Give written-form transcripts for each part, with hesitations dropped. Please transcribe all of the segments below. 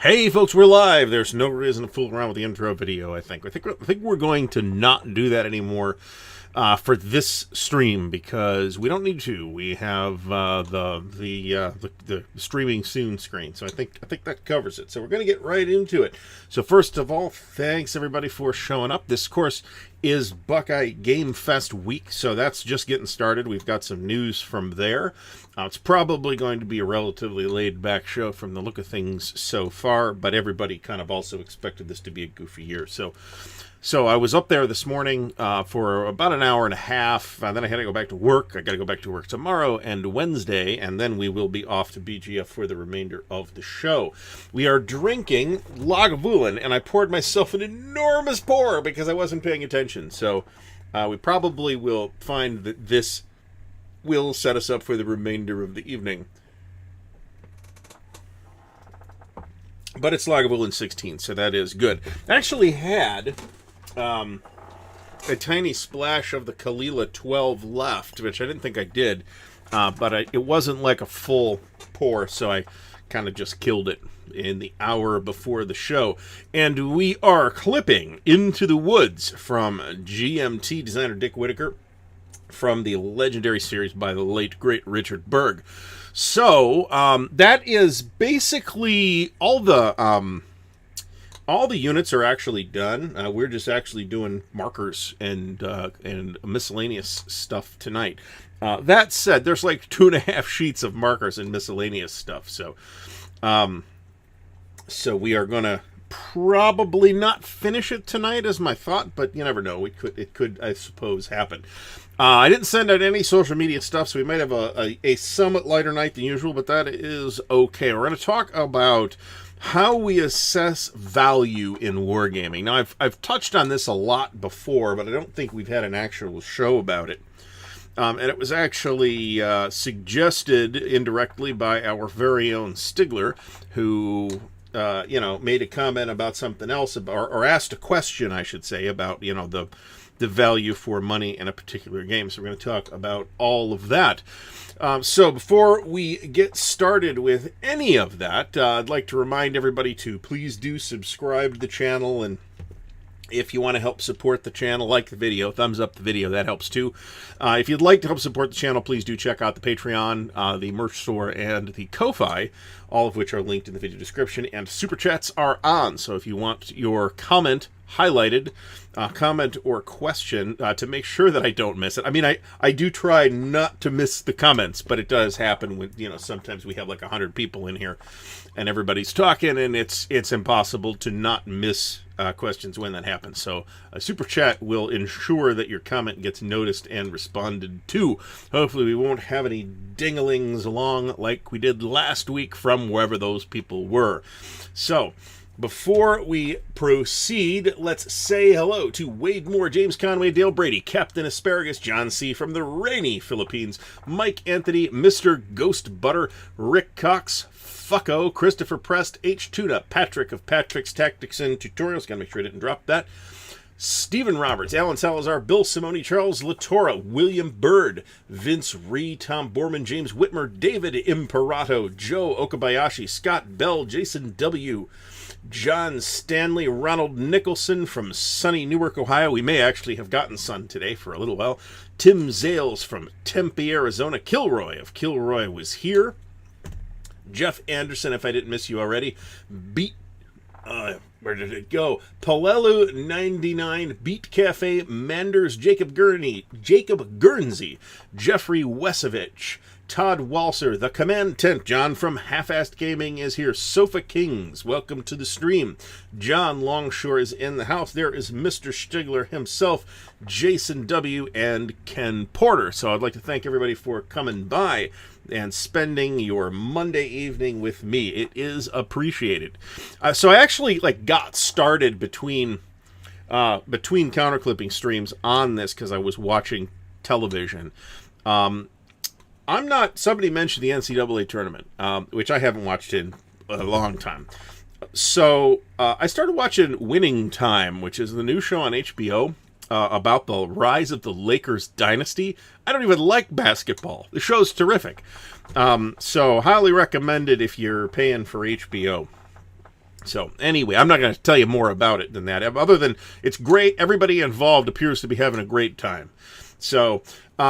Hey folks, we're live. There's no reason to fool around with the intro video, I think. I think we're going to not do that anymore for this stream because we don't need to. We have the streaming soon screen, so I think that covers it. So we're going to get right into it. So first of all, thanks everybody for showing up. This, of course, is Buckeye Game Fest week, so that's just getting started. We've got some news from there. It's probably going to be a relatively laid-back show from the look of things so far, but everybody kind of also expected this to be a goofy year. So I was up there this morning for about an hour and a half, and then I had to go back to work. I got to go back to work tomorrow and Wednesday, and then we will be off to BGF for the remainder of the show. We are drinking Lagavulin, and I poured myself an enormous pour because I wasn't paying attention. So we probably will find that this will set us up for the remainder of the evening. But it's Lagavulin 16, so that is good. I actually had a tiny splash of the Kalila 12 left, which I didn't think I did, but it wasn't like a full pour, so I kind of just killed it in the hour before the show. And we are clipping Into the Woods from GMT designer Dick Whitaker, from the legendary series by the late, great Richard Berg. So, that is basically all the units are actually done. We're just actually doing markers and miscellaneous stuff tonight. That said, there's like 2.5 sheets of markers and miscellaneous stuff. So we are gonna probably not finish it tonight, is my thought, but you never know. It could, I suppose, happen. I didn't send out any social media stuff, so we might have a somewhat lighter night than usual, but that is okay. We're going to talk about how we assess value in wargaming. Now, I've touched on this a lot before, but I don't think we've had an actual show about it. And it was actually suggested indirectly by our very own Stigler, who made a comment about something else, or asked a question, I should say, about, the value for money in a particular game. So we're going to talk about all of that. So before we get started with any of that, I'd like to remind everybody to please do subscribe to the channel, and if you want to help support the channel, like the video, thumbs up the video, that helps too. If you'd like to help support the channel, please do check out the Patreon, the merch store, and the Ko-Fi, all of which are linked in the video description, and Super Chats are on, so if you want your comment highlighted, comment or question, to make sure that I don't miss it. I mean, I do try not to miss the comments, but it does happen when, sometimes we have like 100 people in here, and everybody's talking, and it's impossible to not miss questions when that happens. So a super chat will ensure that your comment gets noticed and responded to. Hopefully we won't have any ding-a-lings along like we did last week from wherever those people were. So before we proceed, let's say hello to Wade Moore, James Conway, Dale Brady, Captain Asparagus, John C. from the rainy Philippines, Mike Anthony, Mr. Ghost Butter, Rick Cox, Fucko, Christopher Prest, H. Tuna, Patrick of Patrick's Tactics and Tutorials, gotta make sure I didn't drop that, Stephen Roberts, Alan Salazar, Bill Simone, Charles Latora, William Bird, Vince Ree, Tom Borman, James Whitmer, David Imperato, Joe Okabayashi, Scott Bell, Jason W., John Stanley, Ronald Nicholson from sunny Newark, Ohio. We may actually have gotten sun today for a little while. Tim Zales from Tempe, Arizona. Kilroy of Kilroy was here. Jeff Anderson, if I didn't miss you already. Where did it go? Palelu 99, Beat Cafe, Manders, Jacob Guernsey, Jeffrey Wesovich, Todd Walser, The Command Tent, John from Half-Assed Gaming is here, Sofa Kings, welcome to the stream, John Longshore is in the house, there is Mr. Stigler himself, Jason W., and Ken Porter. So I'd like to thank everybody for coming by and spending your Monday evening with me. It is appreciated. So I actually got started between counterclipping streams on this because I was watching television. Somebody mentioned the NCAA tournament, which I haven't watched in a long time. So I started watching Winning Time, which is the new show on HBO about the rise of the Lakers dynasty. I don't even like basketball. The show's terrific. So highly recommended if you're paying for HBO. So anyway, I'm not going to tell you more about it than that, other than it's great. Everybody involved appears to be having a great time. So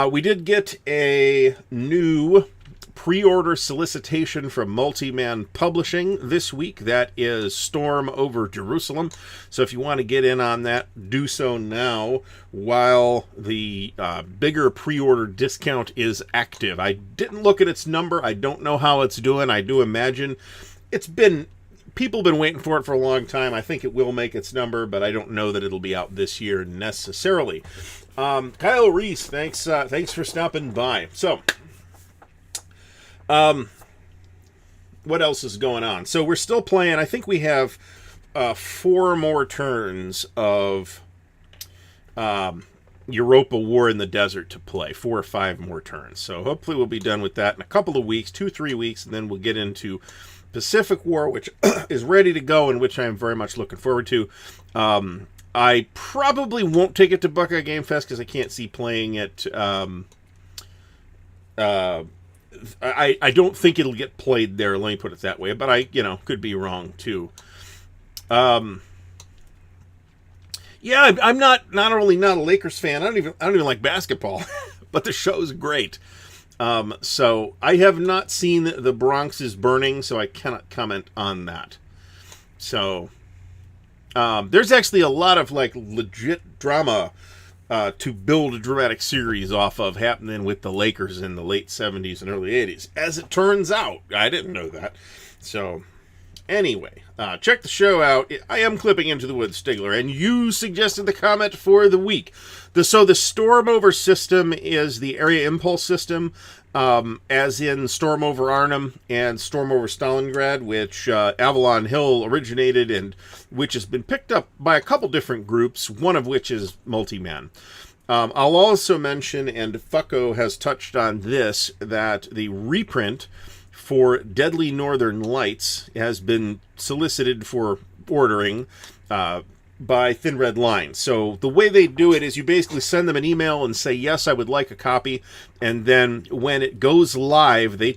we did get a new pre-order solicitation from Multi-Man Publishing this week. That is Storm Over Jerusalem. So if you want to get in on that, do so now while the bigger pre-order discount is active. I didn't look at its number. I don't know how it's doing. I do imagine people have been waiting for it for a long time. I think it will make its number, but I don't know that it'll be out this year necessarily. Kyle Reese, thanks for stopping by. So, what else is going on? So we're still playing. I think we have 4 more turns of Europa War in the Desert to play. 4 or 5 more turns. So hopefully we'll be done with that in a couple of weeks, 2-3 weeks, and then we'll get into Pacific War, which is ready to go and which I'm very much looking forward to. I probably won't take it to Buckeye Game Fest because I can't see playing it. I don't think it'll get played there. Let me put it that way. But I, could be wrong too. Yeah, I'm not only not a Lakers fan. I don't even like basketball, but the show's great. So I have not seen The Bronx is Burning, so I cannot comment on that. So there's actually a lot of legit drama to build a dramatic series off of happening with the Lakers in the late 70s and early 80s. As it turns out, I didn't know that. So anyway, check the show out. I am clipping Into the Woods Stigler, and you suggested the comment for the week. So the Storm Over system is the area impulse system, as in Storm Over Arnhem and Storm Over Stalingrad, which Avalon Hill originated and which has been picked up by a couple different groups, one of which is Multi-Man. I'll also mention, and Fucko has touched on this, that the reprint for Deadly Northern Lights has been solicited for ordering by Thin Red Line. So the way they do it is you basically send them an email and say, yes, I would like a copy. And then when it goes live, they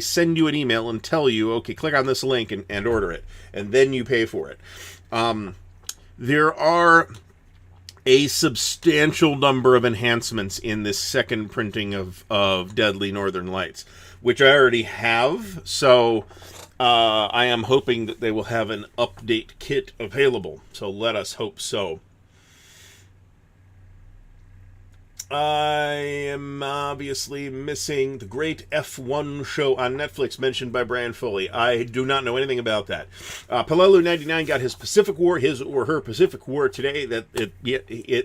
send you an email and tell you, okay, click on this link and order it. And then you pay for it. There are a substantial number of enhancements in this second printing of Deadly Northern Lights, which I already have. So I am hoping that they will have an update kit available. So let us hope so. I am obviously missing the great F1 show on Netflix mentioned by Brian Foley. I do not know anything about that. Palelu99 got his or her Pacific War today. That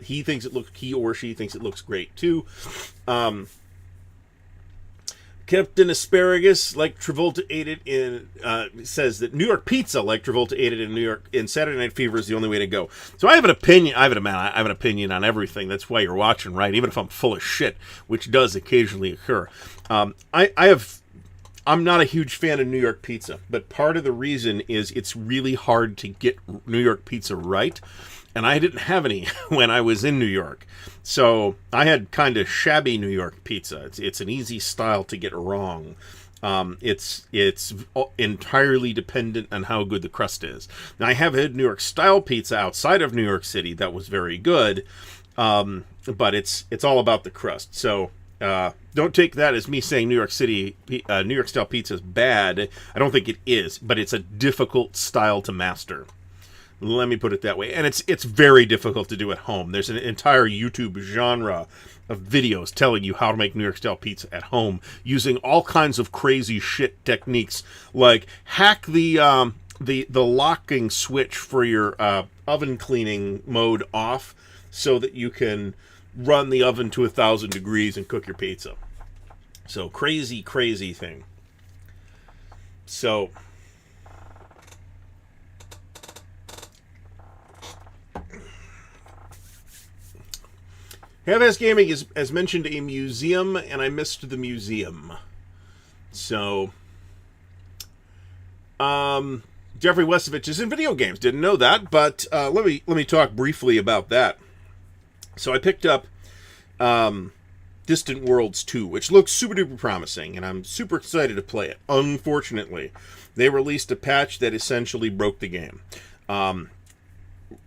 he or she thinks it looks great too. Captain Asparagus, like Travolta ate it in, says that New York pizza, like Travolta ate it in New York, in Saturday Night Fever, is the only way to go. So I have an opinion. I have an opinion on everything. That's why you're watching, right? Even if I'm full of shit, which does occasionally occur. I'm not a huge fan of New York pizza, but part of the reason is it's really hard to get New York pizza right. And I didn't have any when I was in New York. So I had kind of shabby New York pizza. It's an easy style to get wrong. It's entirely dependent on how good the crust is. Now, I have had New York style pizza outside of New York City that was very good, but it's all about the crust. So don't take that as me saying New York style pizza is bad. I don't think it is, but it's a difficult style to master. Let me put it that way. And it's very difficult to do at home. There's an entire YouTube genre of videos telling you how to make New York style pizza at home using all kinds of crazy shit techniques, like hack the locking switch for your oven cleaning mode off so that you can run the oven to 1,000 degrees and cook your pizza. So crazy thing. So Have-Ass Gaming is, as mentioned, a museum, and I missed the museum. So, Jeffrey Westovich is in video games. Didn't know that, but let me talk briefly about that. So I picked up Distant Worlds 2, which looks super duper promising, and I'm super excited to play it. Unfortunately, they released a patch that essentially broke the game.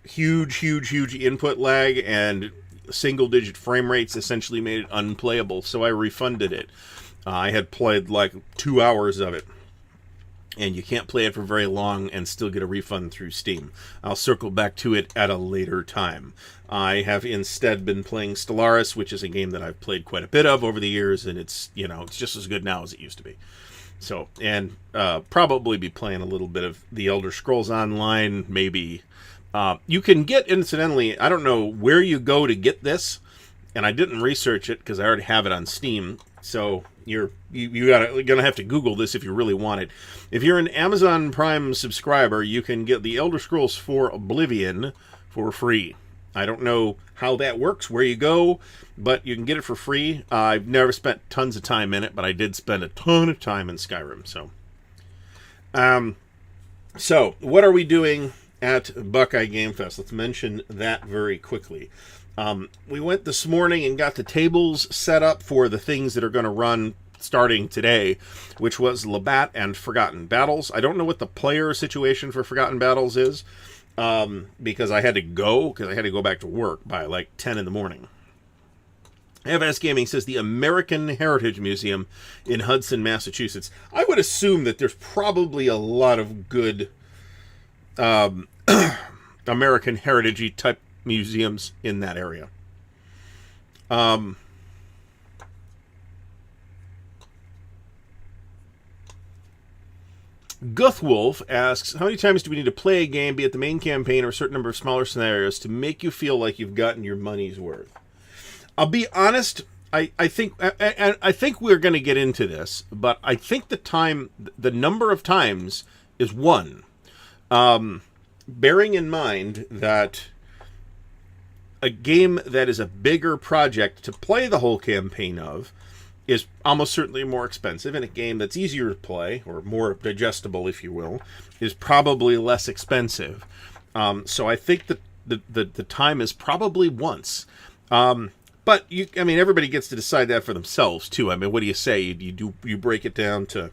Huge input lag, and single-digit frame rates essentially made it unplayable, so I refunded it. I had played like 2 hours of it, and you can't play it for very long and still get a refund through Steam. I'll circle back to it at a later time. I have instead been playing Stellaris, which is a game that I've played quite a bit of over the years, and it's just as good now as it used to be. So, and probably be playing a little bit of the Elder Scrolls Online, maybe. You can get, incidentally, I don't know where you go to get this, and I didn't research it because I already have it on Steam, so you're gonna have to Google this if you really want it. If you're an Amazon Prime subscriber, you can get the Elder Scrolls 4 Oblivion for free. I don't know how that works, where you go, but you can get it for free. I've never spent tons of time in it, but I did spend a ton of time in Skyrim. So what are we doing at Buckeye Game Fest? Let's mention that very quickly. We went this morning and got the tables set up for the things that are going to run starting today, which was Labatt and Forgotten Battles. I don't know what the player situation for Forgotten Battles is, because I had to go back to work by like 10 in the morning. FS Gaming says the American Heritage Museum in Hudson, Massachusetts. I would assume that there's probably a lot of good American heritage type museums in that area. Guthwolf asks, how many times do we need to play a game, be it the main campaign or a certain number of smaller scenarios, to make you feel like you've gotten your money's worth? I'll be honest, I think we're going to get into this, but I think the number of times is one. Bearing in mind that a game that is a bigger project to play the whole campaign of is almost certainly more expensive, and a game that's easier to play, or more digestible, if you will, is probably less expensive. So I think that the time is probably once. But everybody gets to decide that for themselves too. I mean, what do you say? You break it down to,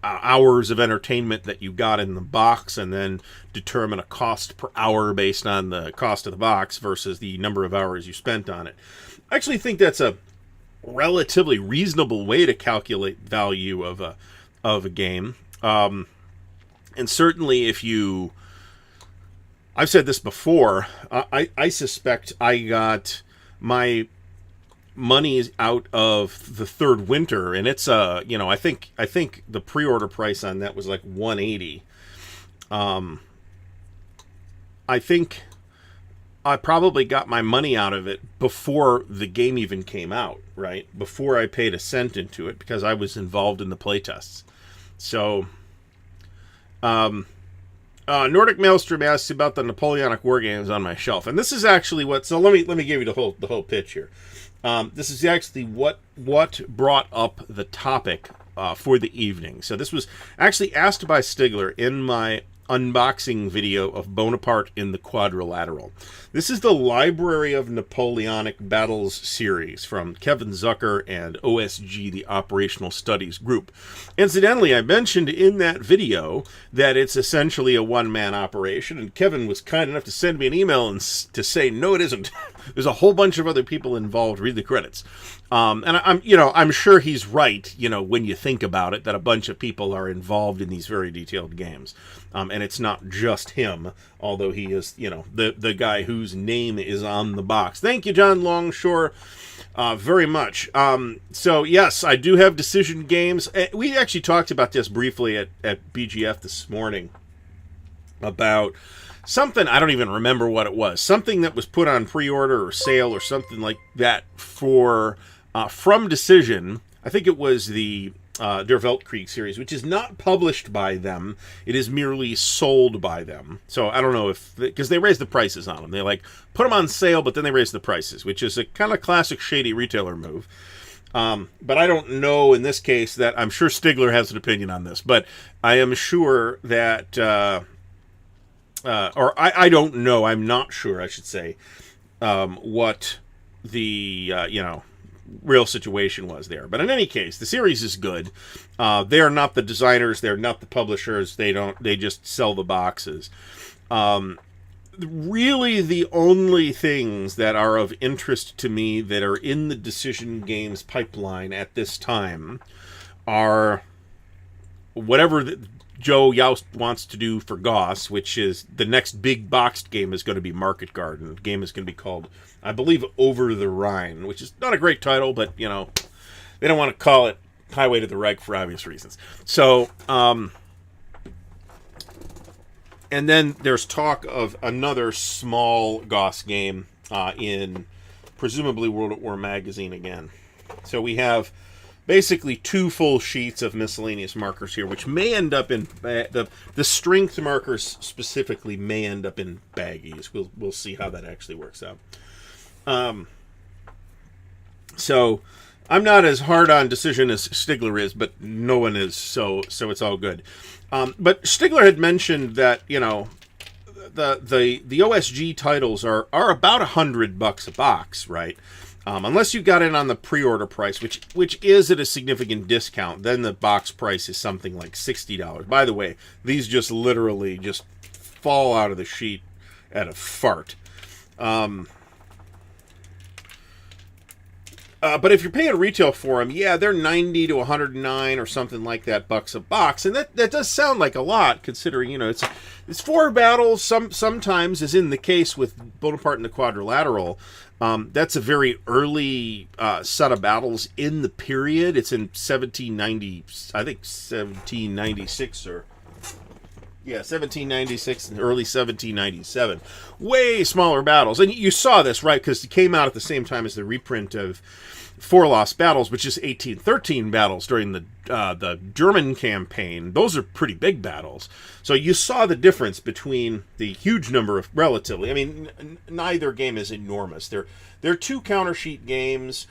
hours of entertainment that you got in the box, and then determine a cost per hour based on the cost of the box versus the number of hours you spent on it. I actually think that's a relatively reasonable way to calculate value of a game. And certainly if you... I've said this before, I suspect I got my money out of the Third Winter, and it's I think the pre-order price on that was like $180. I think I probably got my money out of it before the game even came out, right? Before I paid a cent into it, because I was involved in the playtests. So, Nordic Maelstrom asks about the Napoleonic Wargames on my shelf, and this is actually what. So let me give you the whole pitch here. This is actually what brought up the topic for the evening. So this was actually asked by Stigler in my unboxing video of Bonaparte in the Quadrilateral. This is the Library of Napoleonic Battles series from Kevin Zucker and OSG, the Operational Studies Group. Incidentally, I mentioned in that video that it's essentially a one-man operation, and Kevin was kind enough to send me an email to say, no, it isn't. There's a whole bunch of other people involved. Read the credits. And I'm sure he's right, when you think about it, that a bunch of people are involved in these very detailed games. And it's not just him, although he is, the guy whose name is on the box. Thank you, John Longshore, very much. So, yes, I do have Decision Games. We actually talked about this briefly at BGF this morning about something, I don't even remember what it was, something that was put on pre-order or sale or something like that for from Decision. I think it was the Der Weltkrieg series, which is not published by them. It is merely sold by them. So I don't know because they raise the prices on them. They put them on sale, but then they raise the prices, which is a kind of classic shady retailer move. But I don't know in this case that, I'm sure Stigler has an opinion on this, but I am sure that, I don't know, I'm not sure, I should say, what the real situation was there. But in any case, the series is good. They are not the designers. They're not the publishers. They just sell the boxes. Really, the only things that are of interest to me that are in the Decision Games pipeline at this time are whatever Joe Youst wants to do for Goss, which is the next big boxed game is going to be Market Garden. The game is going to be called, I believe, Over the Rhine, which is not a great title, but, they don't want to call it Highway to the Reich for obvious reasons. So, and then there's talk of another small Goss game in presumably World at War magazine again. So we have basically 2 full sheets of miscellaneous markers here, which may end up in the strength markers specifically may end up in baggies. We'll see how that actually works out. So I'm not as hard on Decision as Stigler is, but no one is, so it's all good. But Stigler had mentioned that the OSG titles are about $100 a box, right? Unless you got in on the pre-order price, which is at a significant discount, then the box price is something like $60. By the way, these just literally just fall out of the sheet at a fart. But if you're paying retail for them, yeah, they're $90 to $109 or something like that bucks a box, and that does sound like a lot considering it's 4 battles. Sometimes, as in the case with Bonaparte and the Quadrilateral, that's a very early set of battles in the period. It's in 1790, I think 1796 or. Yeah, 1796 and early 1797. Way smaller battles. And you saw this, right? Because it came out at the same time as the reprint of 4 Lost Battles, which is 1813 battles during the German campaign. Those are pretty big battles. So you saw the difference between the huge number of relatively. I mean, neither game is enormous. They're 2 counter sheet games.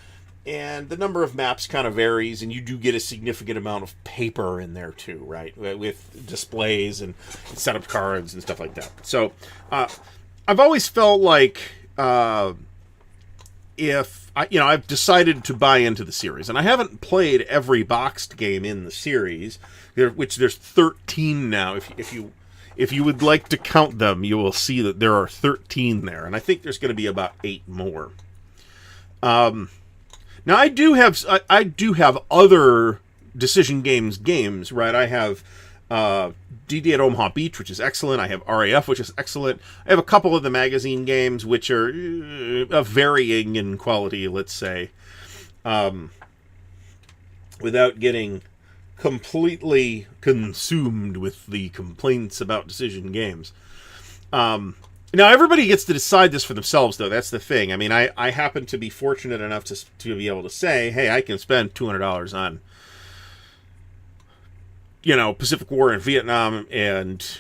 And the number of maps kind of varies, and you do get a significant amount of paper in there too, right? With displays and setup cards and stuff like that. So, I've always felt like if I've decided to buy into the series, and I haven't played every boxed game in the series, which there's 13 now. If you would like to count them, you will see that there are 13 there, and I think there's going to be about 8 more. Now I do have other Decision games, right? I have D-Day at Omaha Beach, which is excellent. I have RAF, which is excellent. I have a couple of the magazine games, which are varying in quality, let's say, without getting completely consumed with the complaints about Decision games. Now, everybody gets to decide this for themselves, though. That's the thing. I mean, I happen to be fortunate enough to be able to say, hey, I can spend $200 on, Pacific War in Vietnam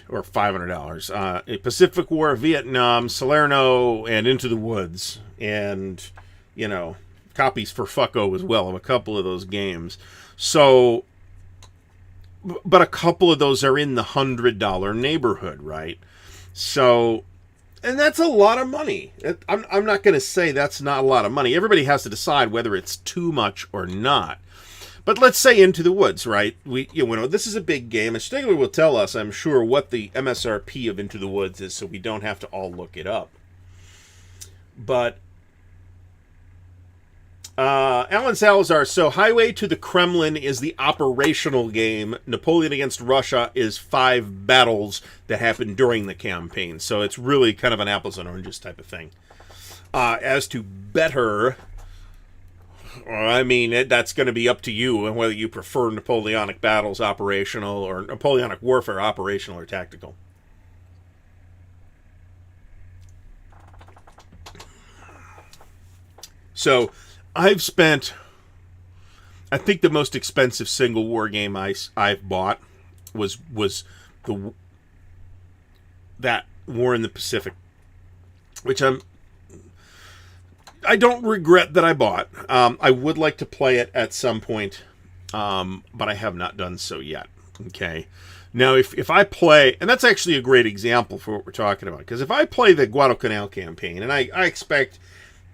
or $500. Pacific War, Vietnam, Salerno, and Into the Woods. And, copies for Fucko as well of a couple of those games. So, but a couple of those are in the $100 neighborhood, right? So, and that's a lot of money. I'm not going to say that's not a lot of money. Everybody has to decide whether it's too much or not. But let's say Into the Woods, right? This is a big game, and Stigler will tell us, I'm sure, what the MSRP of Into the Woods is, so we don't have to all look it up. But Alan Salazar, so Highway to the Kremlin is the operational game. Napoleon against Russia is 5 battles that happened during the campaign. So it's really kind of an apples and oranges type of thing. As to better, I mean, that's going to be up to you and whether you prefer Napoleonic battles operational or Napoleonic warfare operational or tactical. So I've spent, I think the most expensive single war game I've bought was that War in the Pacific, which I don't regret that I bought. I would like to play it at some point, but I have not done so yet. Okay, Now, if I play, and that's actually a great example for what we're talking about, because if I play the Guadalcanal campaign, and I expect,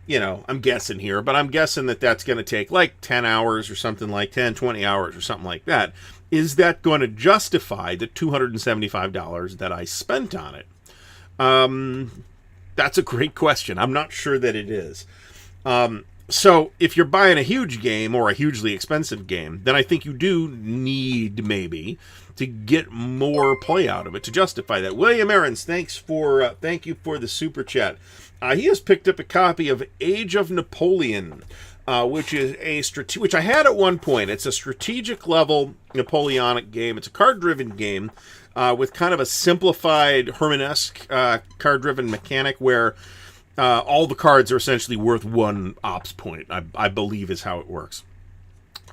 I'm guessing here, but I'm guessing that that's going to take like 10 hours or something like 10, 20 hours or something like that. Is that going to justify the $275 that I spent on it? That's a great question. I'm not sure that it is. So if you're buying a huge game or a hugely expensive game, then I think you do need maybe to get more play out of it to justify that. William Aarons, thank you for the super chat. He has picked up a copy of Age of Napoleon, which is which I had at one point. It's a strategic level Napoleonic game. It's a card-driven game with kind of a simplified Herman-esque card-driven mechanic where all the cards are essentially worth one ops point, I believe is how it works.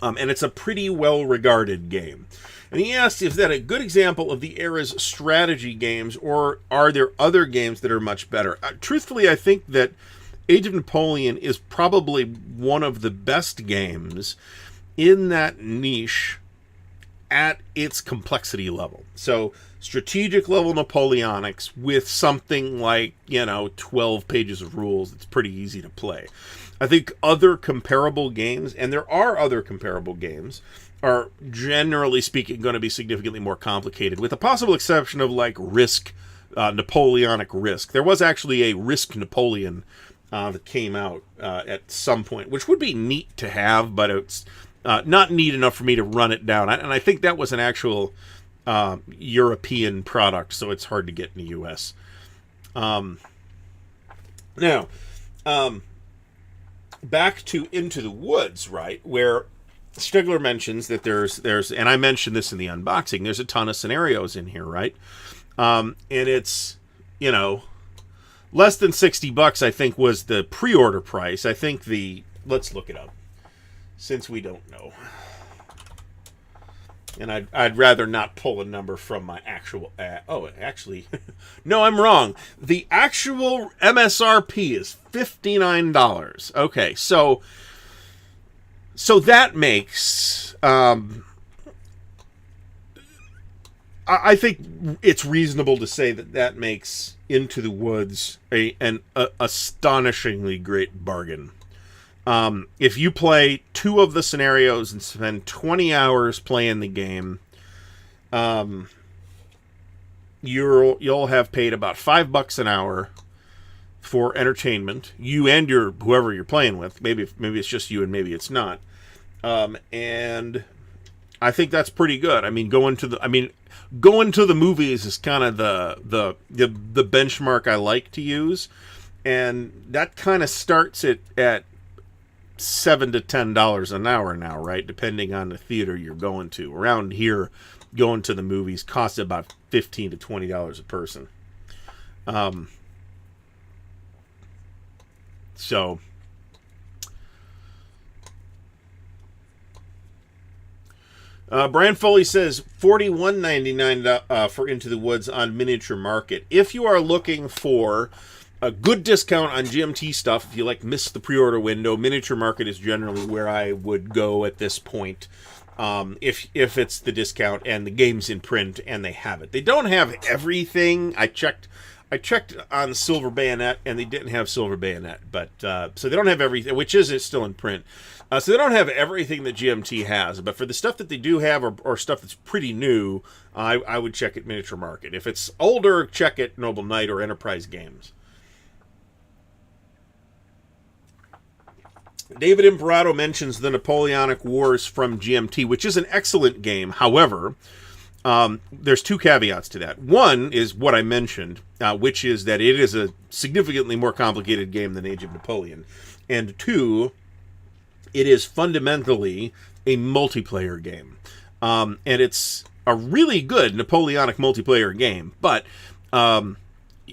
And it's a pretty well-regarded game. And he asked, is that a good example of the era's strategy games, or are there other games that are much better? Truthfully, I think that Age of Napoleon is probably one of the best games in that niche at its complexity level. So, strategic level Napoleonics with something like, 12 pages of rules. It's pretty easy to play. I think other comparable games, and there are other comparable games, are generally speaking going to be significantly more complicated, with a possible exception of like Risk, Napoleonic Risk. There was actually a Risk Napoleon that came out at some point, which would be neat to have, but it's not neat enough for me to run it down. And I think that was an actual European product, so it's hard to get in the U.S. Now, back to Into the Woods, right, where Stigler mentions that there's, and I mentioned this in the unboxing, there's a ton of scenarios in here, right? And it's, less than $60, I think, was the pre-order price. I think let's look it up, since we don't know. And I'd rather not pull a number from my actual actually, no, I'm wrong. The actual MSRP is $59. Okay, so that makes, I think it's reasonable to say that makes Into the Woods an astonishingly great bargain. If you play 2 of the scenarios and spend 20 hours playing the game, you'll have paid about $5 an hour for entertainment. You and whoever you're playing with. Maybe it's just you and maybe it's not. And I think that's pretty good. I mean, going to the movies is kind of the benchmark I like to use, and that kind of starts at $7 to $10 an hour now, right? Depending on the theater you're going to. Around here, going to the movies costs about $15 to $20 a person. So Brian Foley says $41.99 for Into the Woods on Miniature Market. If you are looking for a good discount on GMT stuff, if you missed the pre-order window, Miniature Market is generally where I would go at this point. If it's the discount and the game's in print and they have it. They don't have everything. I checked on Silver Bayonet and they didn't have Silver Bayonet, but so they don't have everything, which is still in print. So they don't have everything that GMT has, but for the stuff that they do have or stuff that's pretty new, I would check at Miniature Market. If it's older, check at Noble Knight or Enterprise Games. David Imperato mentions the Napoleonic Wars from GMT, which is an excellent game. However, there's 2 caveats to that. One is what I mentioned, which is that it is a significantly more complicated game than Age of Napoleon. And 2, it is fundamentally a multiplayer game. And it's a really good Napoleonic multiplayer game. But,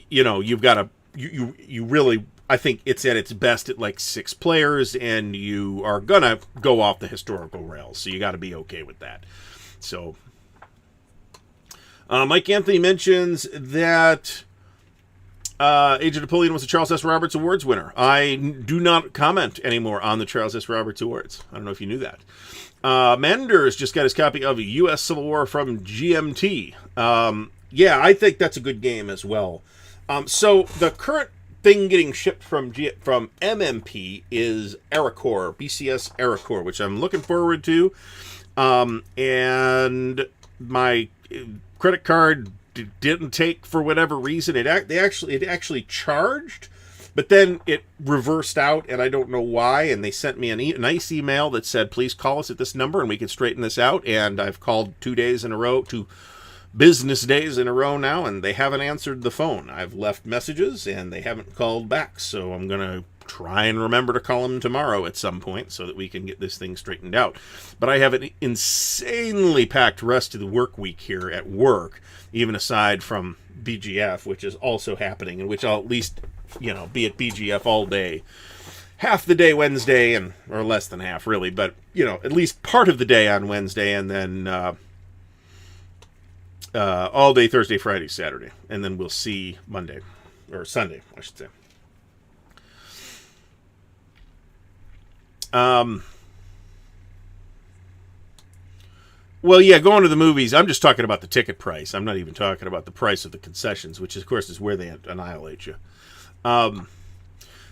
you've got to... You really... I think it's at its best at 6 players, and you are going to go off the historical rails. So you got to be okay with that. So... Mike Anthony mentions that Age of Napoleon was a Charles S. Roberts Awards winner. I do not comment anymore on the Charles S. Roberts Awards. I don't know if you knew that. Manders just got his copy of U.S. Civil War from GMT. Yeah, I think that's a good game as well. So the current thing getting shipped from MMP is Aracore, BCS Aracore, which I'm looking forward to. And my credit card didn't take for whatever reason. It actually charged, but then it reversed out, and I don't know why. And they sent me a nice email that said, "Please call us at this number, and we can straighten this out." And I've called 2 days in a row, 2 business days in a row now, and they haven't answered the phone. I've left messages, and they haven't called back. So I'm gonna try and remember to call them tomorrow at some point so that we can get this thing straightened out. But I have an insanely packed rest of the work week here at work, even aside from BGF, which is also happening, in which I'll at least, be at BGF all day. Half the day Wednesday, or less than half, really, but, at least part of the day on Wednesday, and then all day Thursday, Friday, Saturday. And then we'll see Monday, or Sunday, I should say. Well, yeah, going to the movies, I'm just talking about the ticket price. I'm not even talking about the price of the concessions, which, of course, is where they annihilate you.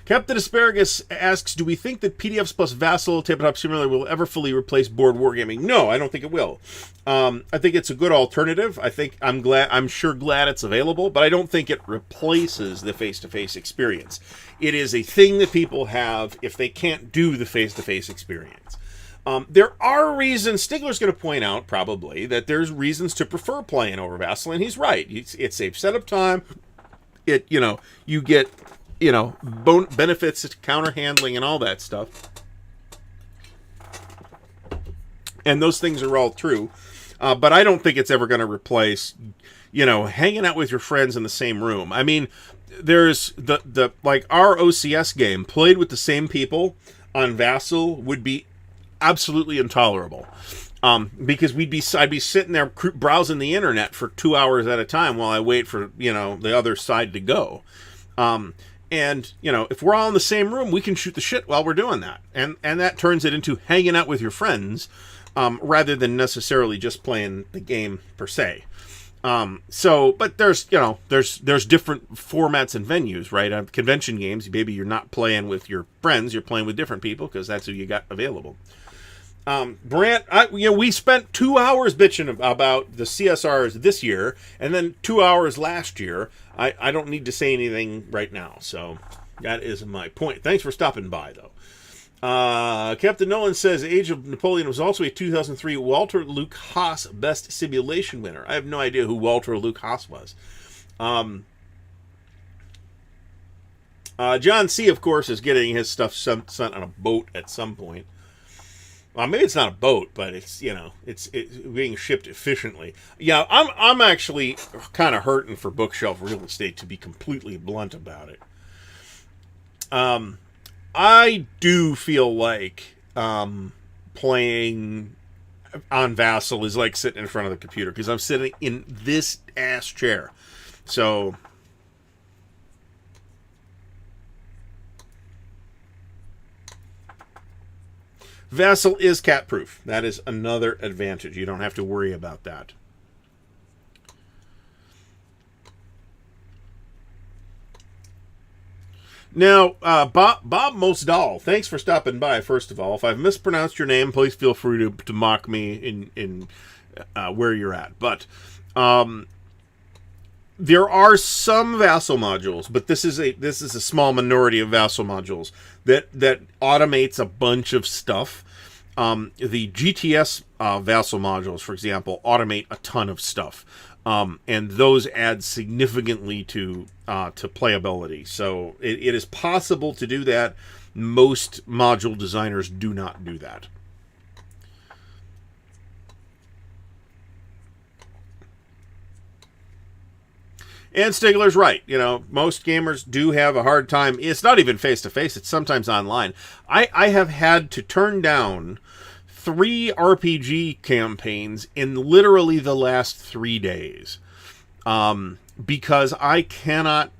Captain Asparagus asks, do we think that PDFs plus Vassal Tabletop Simulator will ever fully replace board wargaming? No, I don't think it will. I think it's a good alternative. I'm sure glad it's available, but I don't think it replaces the face-to-face experience. It is a thing that people have if they can't do the face-to-face experience. There are reasons, Stigler's going to point out, probably, that there's reasons to prefer playing over Vassal, and he's right. It saves setup time. You get, benefits, counter handling, and all that stuff. And those things are all true. But I don't think it's ever going to replace, hanging out with your friends in the same room. I mean, there's our OCS game played with the same people on Vassal would be absolutely intolerable, because I'd be sitting there browsing the internet for 2 hours at a time while I wait for the other side to go, and if we're all in the same room, we can shoot the shit while we're doing that, and that turns it into hanging out with your friends, rather than necessarily just playing the game per se. But there's different formats and venues, right? On convention games, maybe you're not playing with your friends, you're playing with different people because that's who you got available. Brant, we spent 2 hours bitching about the CSRs this year, and then 2 hours last year. I don't need to say anything right now, so that is my point. Thanks for stopping by, though. Captain Nolan says Age of Napoleon was also a 2003 Walter Luke Haas Best Simulation winner. I have no idea who Walter Luke Haas was. John C., of course, is getting his stuff sent on a boat at some point. Well, maybe it's not a boat, but it's being shipped efficiently. Yeah, I'm actually kind of hurting for bookshelf real estate, to be completely blunt about it. I do feel like playing on Vassal is like sitting in front of the computer, because I'm sitting in this ass chair. So Vassal is cat-proof. That is another advantage. You don't have to worry about that. Now, Bob Mosdal, thanks for stopping by, first of all. If I've mispronounced your name, please feel free to mock me in where you're at. But there are some Vassal modules, but this is a small minority of Vassal modules that automates a bunch of stuff. The GTS Vassal modules, for example, automate a ton of stuff. And those add significantly to playability. So it is possible to do that. Most module designers do not do that. And Stigler's right. Most gamers do have a hard time. It's not even face-to-face. It's sometimes online. I have had to turn down 3 RPG campaigns in literally the last 3 days, because I cannot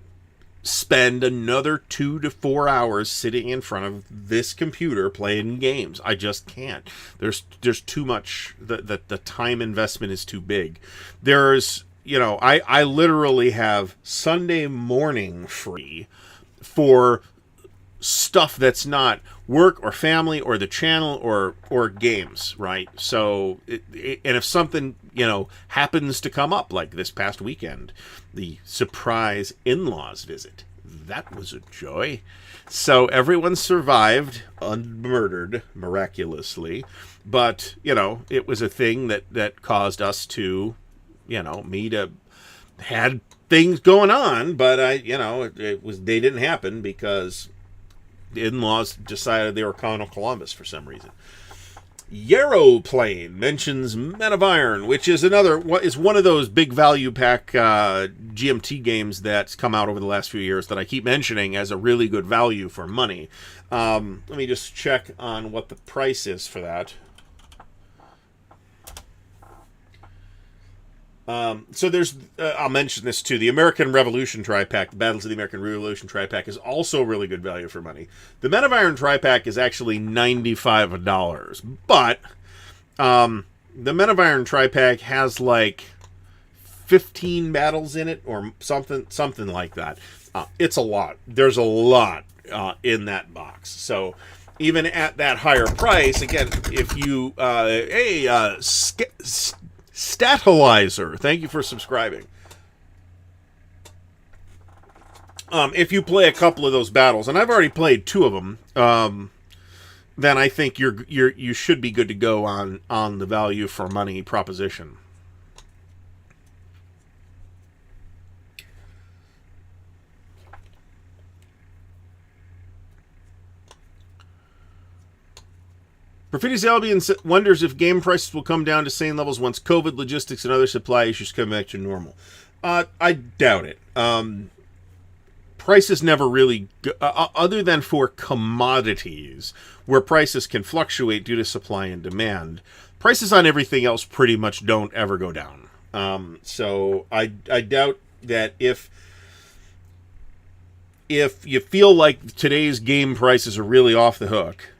spend another 2 to 4 hours sitting in front of this computer playing games. I just can't. There's too much. The time investment is too big. There's, I literally have Sunday morning free for stuff that's not work or family or the channel or games, right? So, and if something, happens to come up, like this past weekend, the surprise in-laws visit, that was a joy. So everyone survived unmurdered, miraculously, but, it was a thing that caused us to, me to had things going on, but they didn't happen because the in-laws decided they were calling Columbus for some reason. Yarrowplane mentions Men of Iron, which is one of those big value pack GMT games that's come out over the last few years that I keep mentioning as a really good value for money. Let me just check on what the price is for that. So there's, I'll mention this too, the American Revolution Tri-Pack, the Battles of the American Revolution Tri-Pack is also really good value for money. The Men of Iron Tri-Pack is actually $95, but the Men of Iron Tri-Pack has like 15 battles in it or something like that. It's a lot. There's a lot in that box. So even at that higher price, again, if you, Statalizer, thank you for subscribing. If you play a couple of those battles, and I've already played 2 of them, then I think you should be good to go on the value for money proposition. Graffiti's Albion wonders if game prices will come down to same levels once COVID, logistics, and other supply issues come back to normal. I doubt it. Prices never really, other than for commodities, where prices can fluctuate due to supply and demand, prices on everything else pretty much don't ever go down. So I doubt that if you feel like today's game prices are really off the hook,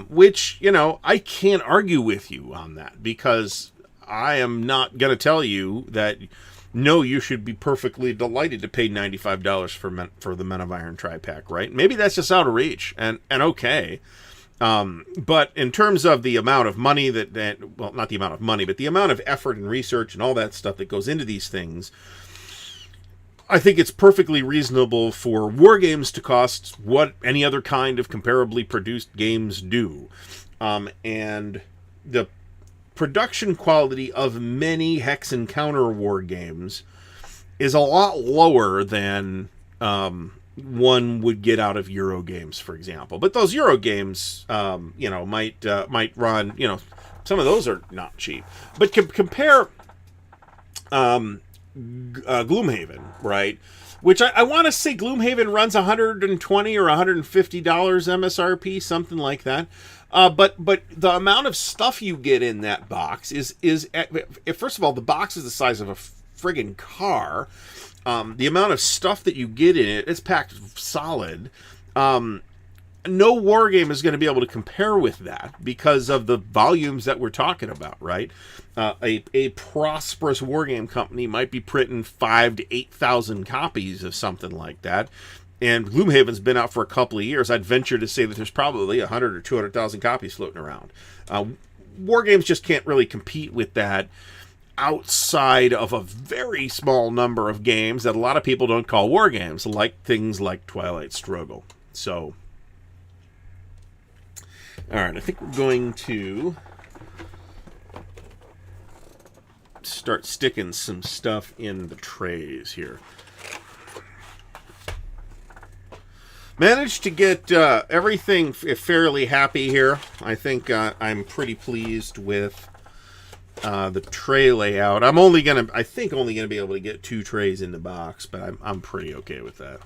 which, I can't argue with you on that, because I am not going to tell you that, no, you should be perfectly delighted to pay $95 for the Men of Iron Tri-Pack, right? Maybe that's just out of reach, and okay. But in terms of the amount of money well, not the amount of money, but the amount of effort and research and all that stuff that goes into these things, I think it's perfectly reasonable for Wargames to cost what any other kind of comparably produced games do. And the production quality of many Hex and Counter war games is a lot lower than one would get out of Euro games, for example. But those Euro games, might run, some of those are not cheap. But compare Gloomhaven, right? Which I want to say Gloomhaven runs $120 or $150 MSRP, something like that. But the amount of stuff you get in that box is first of all, the box is the size of a friggin' car. The amount of stuff that you get in it's packed solid. No war game is going to be able to compare with that because of the volumes that we're talking about, right? A prosperous war game company might be printing 5,000 to 8,000 copies of something like that. And Gloomhaven's been out for a couple of years. I'd venture to say that there's probably 100 or 200,000 copies floating around. War games just can't really compete with that outside of a very small number of games that a lot of people don't call war games, like things like Twilight Struggle. So, all right, I think we're going to start sticking some stuff in the trays here. Managed to get everything fairly happy here. I think I'm pretty pleased with the tray layout. I'm only gonna be able to get 2 trays in the box, but I'm pretty okay with that.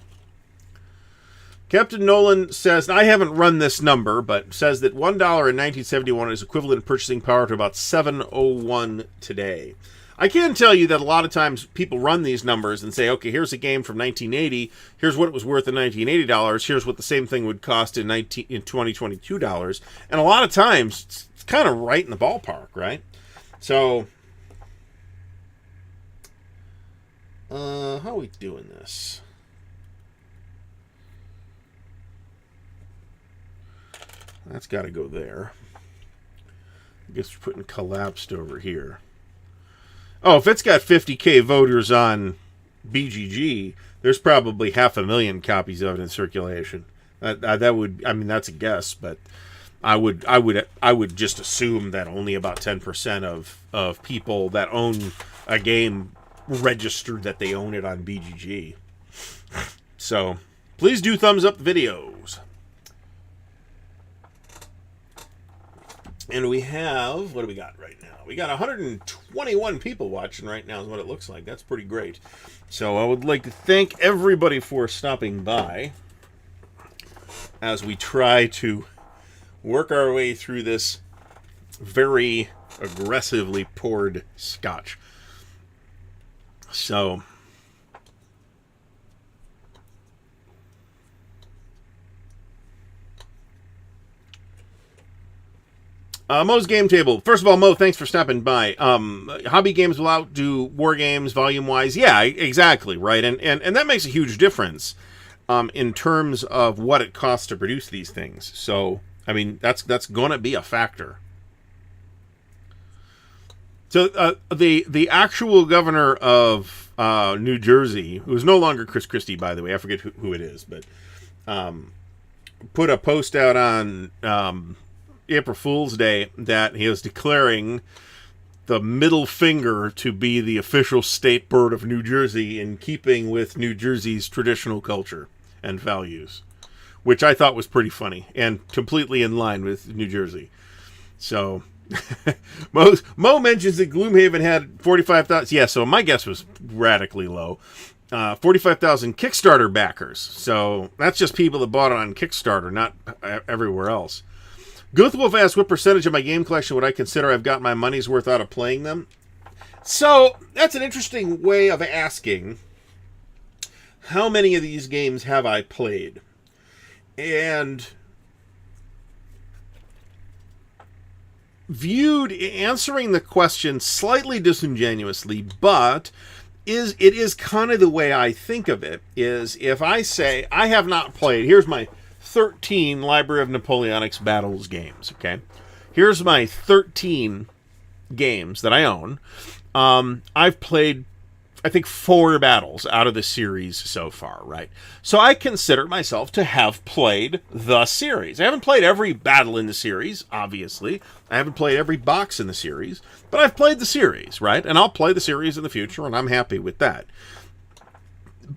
Captain Nolan says, I haven't run this number, but says that $1 in 1971 is equivalent in purchasing power to about $7.01 today. I can tell you that a lot of times people run these numbers and say, okay, here's a game from 1980. Here's what it was worth in $1980. Here's what the same thing would cost in 2022 dollars. And a lot of times it's kind of right in the ballpark, right? So, how are we doing this? That's got to go there. I guess we're putting collapsed over here. Oh, if it's got 50K voters on BGG, there's probably 500,000 copies of it in circulation. That would, I mean, that's a guess, but I would just assume that only about 10% of people that own a game register that they own it on BGG. So, please do thumbs up the videos. And we have, what do we got right now? We got 121 people watching right now is what it looks like. That's pretty great. So I would like to thank everybody for stopping by as we try to work our way through this very aggressively poured scotch. So, Mo's Game Table. First of all, Mo, thanks for stopping by. Hobby games will outdo war games volume-wise. Yeah, exactly, right? And that makes a huge difference in terms of what it costs to produce these things. So, I mean, that's going to be a factor. So, the actual governor of New Jersey, who is no longer Chris Christie, by the way, I forget who it is, but put a post out on April Fool's Day that he was declaring the middle finger to be the official state bird of New Jersey in keeping with New Jersey's traditional culture and values, which I thought was pretty funny and completely in line with New Jersey. So, Mo mentions that Gloomhaven had 45,000. Yeah, so my guess was radically low. 45,000 Kickstarter backers. So that's just people that bought it on Kickstarter, not everywhere else. Ardwulf asks, what percentage of my game collection would I consider I've got my money's worth out of playing them? So, that's an interesting way of asking, how many of these games have I played? And answering the question slightly disingenuously, but it is kind of the way I think of it, is if I say, I have not played, here's my 13 Library of Napoleonics Battles games, okay? Here's my 13 games that I own. I've played, I think, 4 battles out of the series so far, right? So I consider myself to have played the series. I haven't played every battle in the series, obviously. I haven't played every box in the series, but I've played the series, right? And I'll play the series in the future, and I'm happy with that.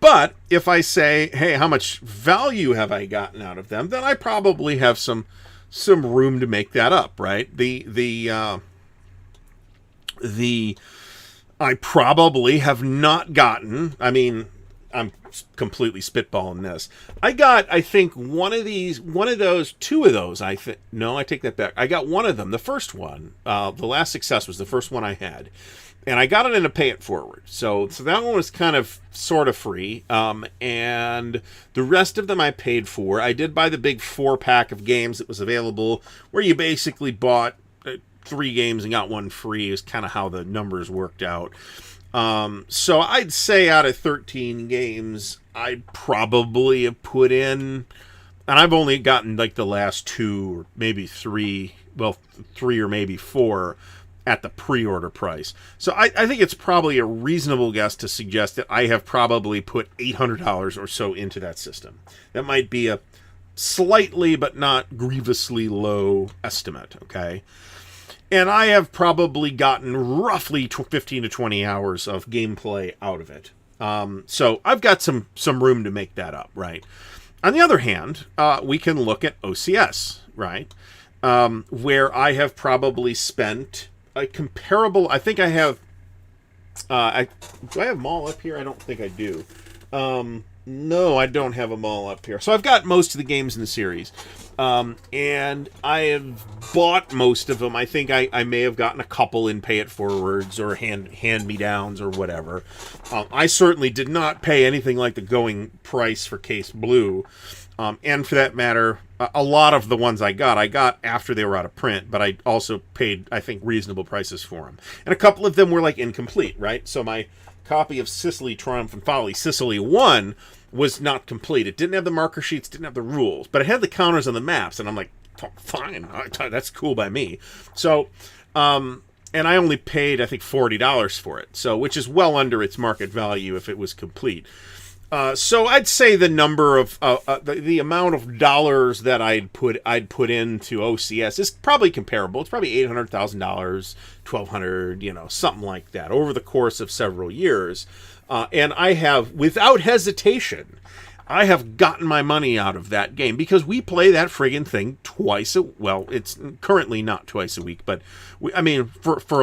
But if I say, hey, how much value have I gotten out of them, then I probably have some room to make that up, right? I probably have not gotten, I mean, I'm completely spitballing this. I got, I think, two of those, no, I take that back. I got one of them, the first one, the Last Success was the first one I had. And I got it in a pay it forward. So that one was kind of sort of free. And the rest of them I paid for. I did buy the big 4-pack of games that was available, where you basically bought 3 games and got 1 free, is kind of how the numbers worked out. So I'd say out of 13 games, I'd probably have put in, and I've only gotten like the last 2 or maybe 3, well, 3 or maybe 4 at the pre-order price. So I think it's probably a reasonable guess to suggest that I have probably put $800 or so into that system. That might be a slightly but not grievously low estimate, okay? And I have probably gotten roughly 15 to 20 hours of gameplay out of it. So I've got some room to make that up, right? On the other hand, we can look at OCS, right? Where I have probably spent a comparable, I think I have, do I have them all up here? I don't think I do. No, I don't have them all up here. So I've got most of the games in the series. And I have bought most of them. I think I may have gotten a couple in pay it forwards or hand-me-downs or whatever. I certainly did not pay anything like the going price for Case Blue. And for that matter, a lot of the ones I got after they were out of print, but I also paid, I think, reasonable prices for them. And a couple of them were, like, incomplete, right? So my copy of Sicily, Triumph, and Folly, Sicily 1, was not complete. It didn't have the marker sheets, didn't have the rules, but it had the counters on the maps, and I'm like, fine, that's cool by me. So, and I only paid, I think, $40 for it, so which is well under its market value if it was complete. So I'd say the number of the amount of dollars that I'd put into OCS is probably comparable. It's probably $800,000, $1,200, something like that over the course of several years. And I have, without hesitation, I have gotten my money out of that game because we play that friggin' thing well, it's currently not twice a week, but for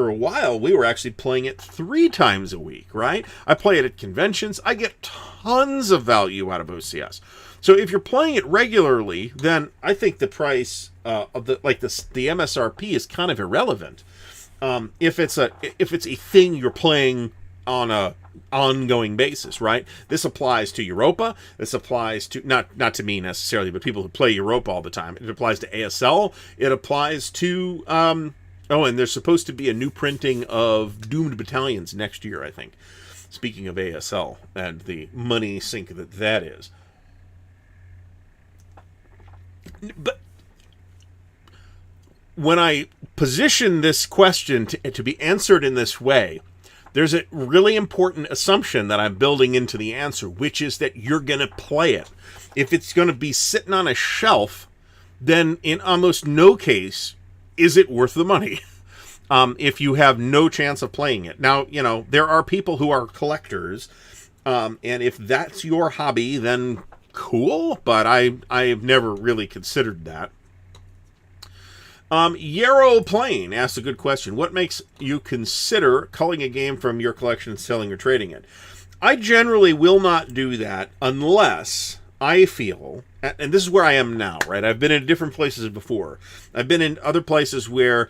a while we were actually playing it 3 times a week, right? I play it at conventions. I get tons of value out of OCS. So if you're playing it regularly, then I think the price of the MSRP is kind of irrelevant. If it's a thing you're playing on a ongoing basis, right? This applies to Europa. This applies to not to me necessarily, but people who play Europa all the time. It applies to ASL. It applies to and there's supposed to be a new printing of Doomed Battalions next year, I think. Speaking of ASL and the money sink that is. But when I position this question to be answered in this way, there's a really important assumption that I'm building into the answer, which is that you're going to play it. If it's going to be sitting on a shelf, then in almost no case is it worth the money. If you have no chance of playing it. Now, there are people who are collectors, and if that's your hobby, then cool, but I've never really considered that. Yarrow Plain asks a good question. What makes you consider culling a game from your collection and selling or trading it? I generally will not do that unless I feel, and this is where I am now, right? I've been in different places before. I've been in other places where,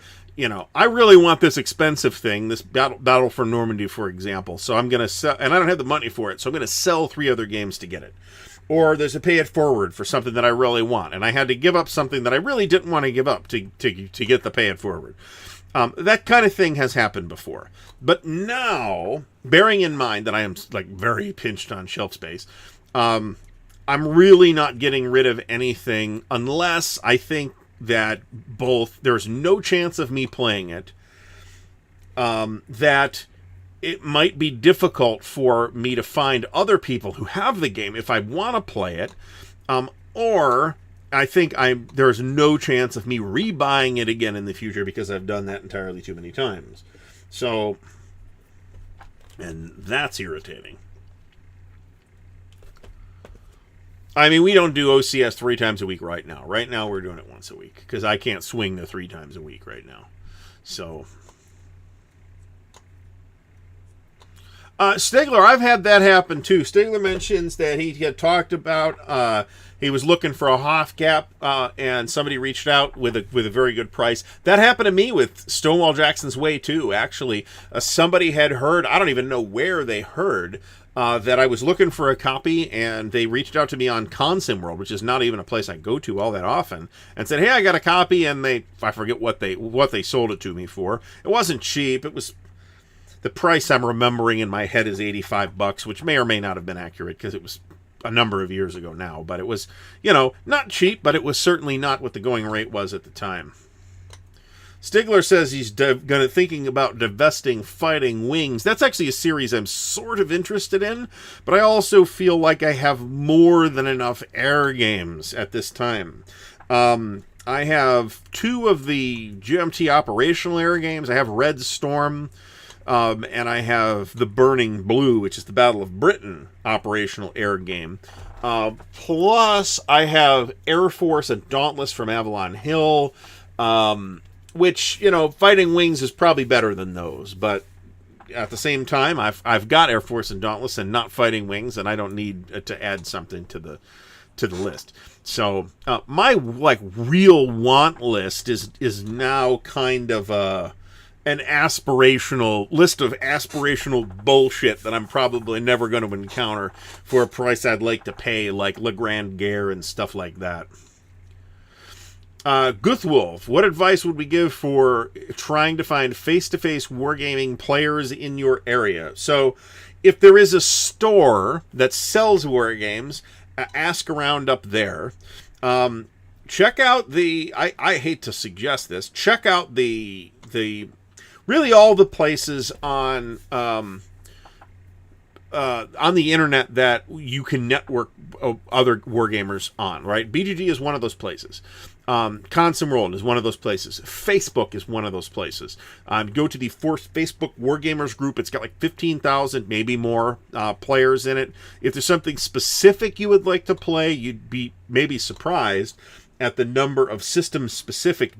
I really want this expensive thing, this Battle for Normandy, for example. So I'm going to sell, and I don't have the money for it, so I'm going to sell 3 other games to get it. Or there's a pay it forward for something that I really want, and I had to give up something that I really didn't want to give up to get the pay it forward. That kind of thing has happened before. But now, bearing in mind that I am very pinched on shelf space, I'm really not getting rid of anything unless I think that there's no chance of me playing it, that it might be difficult for me to find other people who have the game if I want to play it, or I think there's no chance of me rebuying it again in the future because I've done that entirely too many times. So, and that's irritating. We don't do OCS 3 times a week right now. Right now we're doing it once a week because I can't swing the 3 times a week right now. So... Stigler, I've had that happen too. Stigler mentions that he had talked about he was looking for a Hofcap and somebody reached out with a very good price. That happened to me with Stonewall Jackson's Way too. Actually, somebody had heard, I don't even know where they heard, that I was looking for a copy, and they reached out to me on Consim World, which is not even a place I go to all that often, and said, "Hey, I got a copy," and I forget what they sold it to me for. It wasn't cheap. It was. The price I'm remembering in my head is $85, which may or may not have been accurate because it was a number of years ago now. But it was, not cheap, but it was certainly not what the going rate was at the time. Stigler says he's thinking about divesting Fighting Wings. That's actually a series I'm sort of interested in, but I also feel like I have more than enough air games at this time. I have 2 of the GMT operational air games. I have Red Storm. And I have the Burning Blue, which is the Battle of Britain operational air game. Plus, I have Air Force and Dauntless from Avalon Hill, which, Fighting Wings is probably better than those. But at the same time, I've got Air Force and Dauntless and not Fighting Wings, and I don't need to add something to the list. So my like real want list is now kind of an aspirational list of aspirational bullshit that I'm probably never going to encounter for a price I'd like to pay, like Le Grand Guerre and stuff like that. Guthwolf, what advice would we give for trying to find face-to-face wargaming players in your area? So, if there is a store that sells wargames, ask around up there. Check out the... I hate to suggest this. Check out the really all the places on the internet that you can network other wargamers on, right? BGG is one of those places. Consum World is one of those places. Facebook is one of those places. Go to the Facebook Wargamers group. It's got like 15,000, maybe more players in it. If there's something specific you would like to play, you'd be maybe surprised at the number of system-specific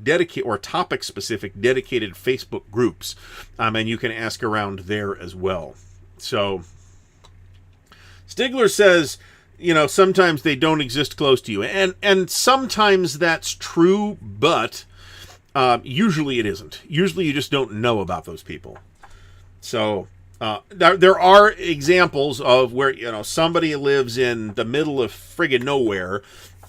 or topic-specific dedicated Facebook groups. And you can ask around there as well. So, Stigler says, sometimes they don't exist close to you. And sometimes that's true, but usually it isn't. Usually you just don't know about those people. So there are examples of where, somebody lives in the middle of friggin' nowhere,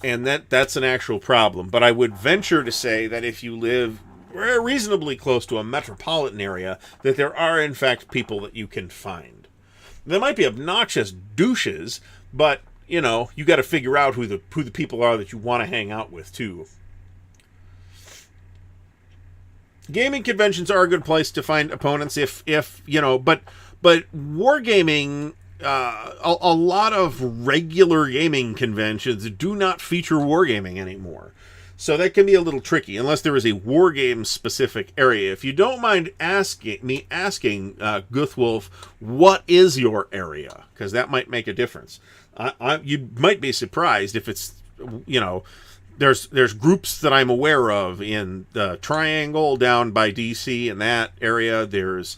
and that's an actual problem. But I would venture to say that if you live reasonably close to a metropolitan area, that there are, in fact, people that you can find. They might be obnoxious douches, but you got to figure out who the people are that you want to hang out with, too. Gaming conventions are a good place to find opponents but wargaming, a lot of regular gaming conventions do not feature wargaming anymore. So that can be a little tricky, unless there is a wargame-specific area. If you don't mind asking Guthwolf, what is your area? Because that might make a difference. You might be surprised if it's, there's groups that I'm aware of in the Triangle down by D.C. in that area. There's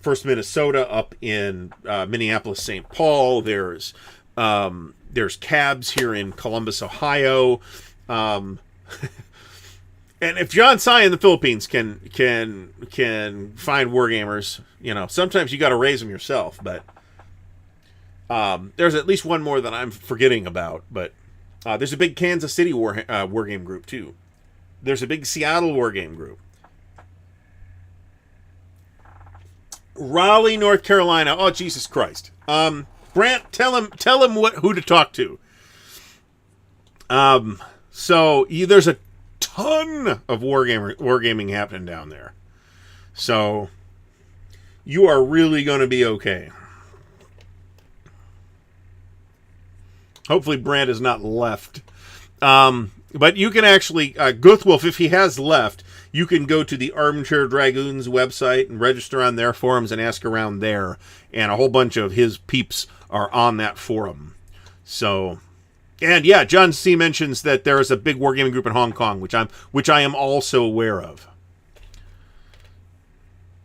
First Minnesota up in Minneapolis, St. Paul. There's Cabs here in Columbus, Ohio. And if John Tsai in the Philippines can find wargamers, sometimes you got to raise them yourself, but there's at least one more that I'm forgetting about. But there's a big Kansas City wargame group too. There's a big Seattle wargame group. Raleigh, North Carolina. Oh, Jesus Christ. Brant, tell him who to talk to. So there's a ton of wargaming happening down there. So you are really going to be okay. Hopefully Brant is not left. But you can actually, Guthwolf, if he has left, you can go to the Armchair Dragoons website and register on their forums and ask around there. And a whole bunch of his peeps are on that forum. So, and yeah, John C. mentions that there is a big wargaming group in Hong Kong, which I am also aware of.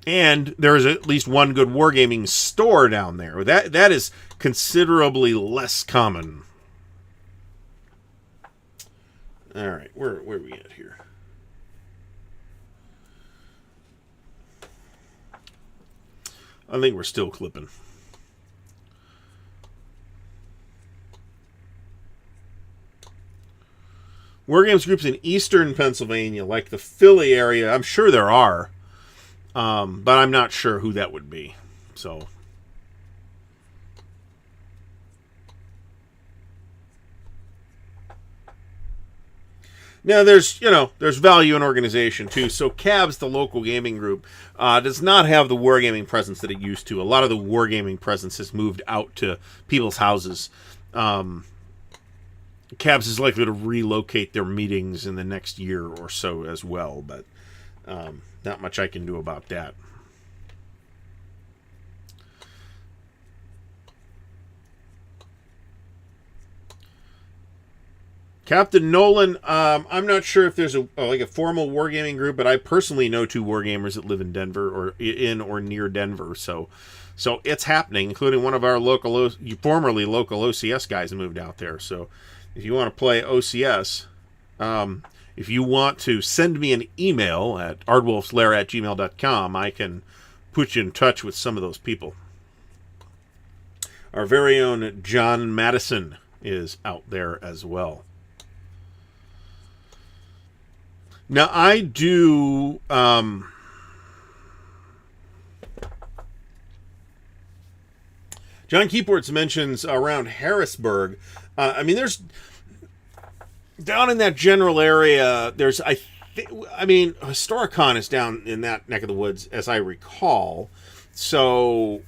And there is at least one good wargaming store down there. That is considerably less common. All right, where are we at here? I think we're still clipping. Wargames groups in eastern Pennsylvania, like the Philly area, I'm sure there are. But I'm not sure who that would be. So, now there's value in organization too. So Cabs, the local gaming group, does not have the wargaming presence that it used to. A lot of the wargaming presence has moved out to people's houses. Cabs is likely to relocate their meetings in the next year or so as well, but not much I can do about that. Captain Nolan, I'm not sure if there's a formal wargaming group, but I personally know 2 wargamers that live in Denver or near Denver, so it's happening, including one of our formerly local OCS guys who moved out there. So if you want to play OCS, if you want to send me an email at ardwulfslair@gmail.com, I can put you in touch with some of those people. Our very own John Madison is out there as well. Now, I do... John Keyports mentions around Harrisburg. I mean, there's... Down in that general area, there's... Historicon is down in that neck of the woods, as I recall. So...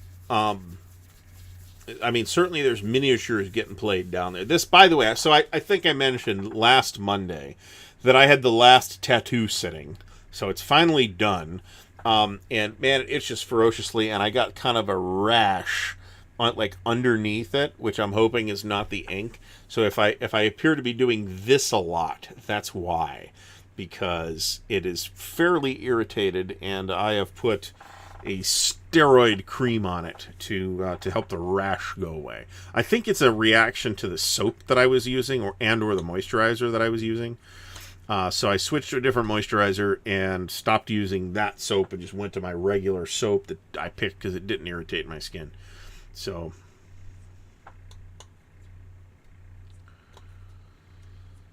certainly there's miniatures getting played down there. This, by the way, so I think I mentioned last Monday that I had the last tattoo sitting. So it's finally done. And, man, it's just ferociously, and I got kind of a rash underneath it, which I'm hoping is not the ink. So if I appear to be doing this a lot, that's why. Because it is fairly irritated, and I have put a steroid cream on it to help the rash go away. I think it's a reaction to the soap that I was using or the moisturizer that I was using. So I switched to a different moisturizer and stopped using that soap and just went to my regular soap that I picked because it didn't irritate my skin. So...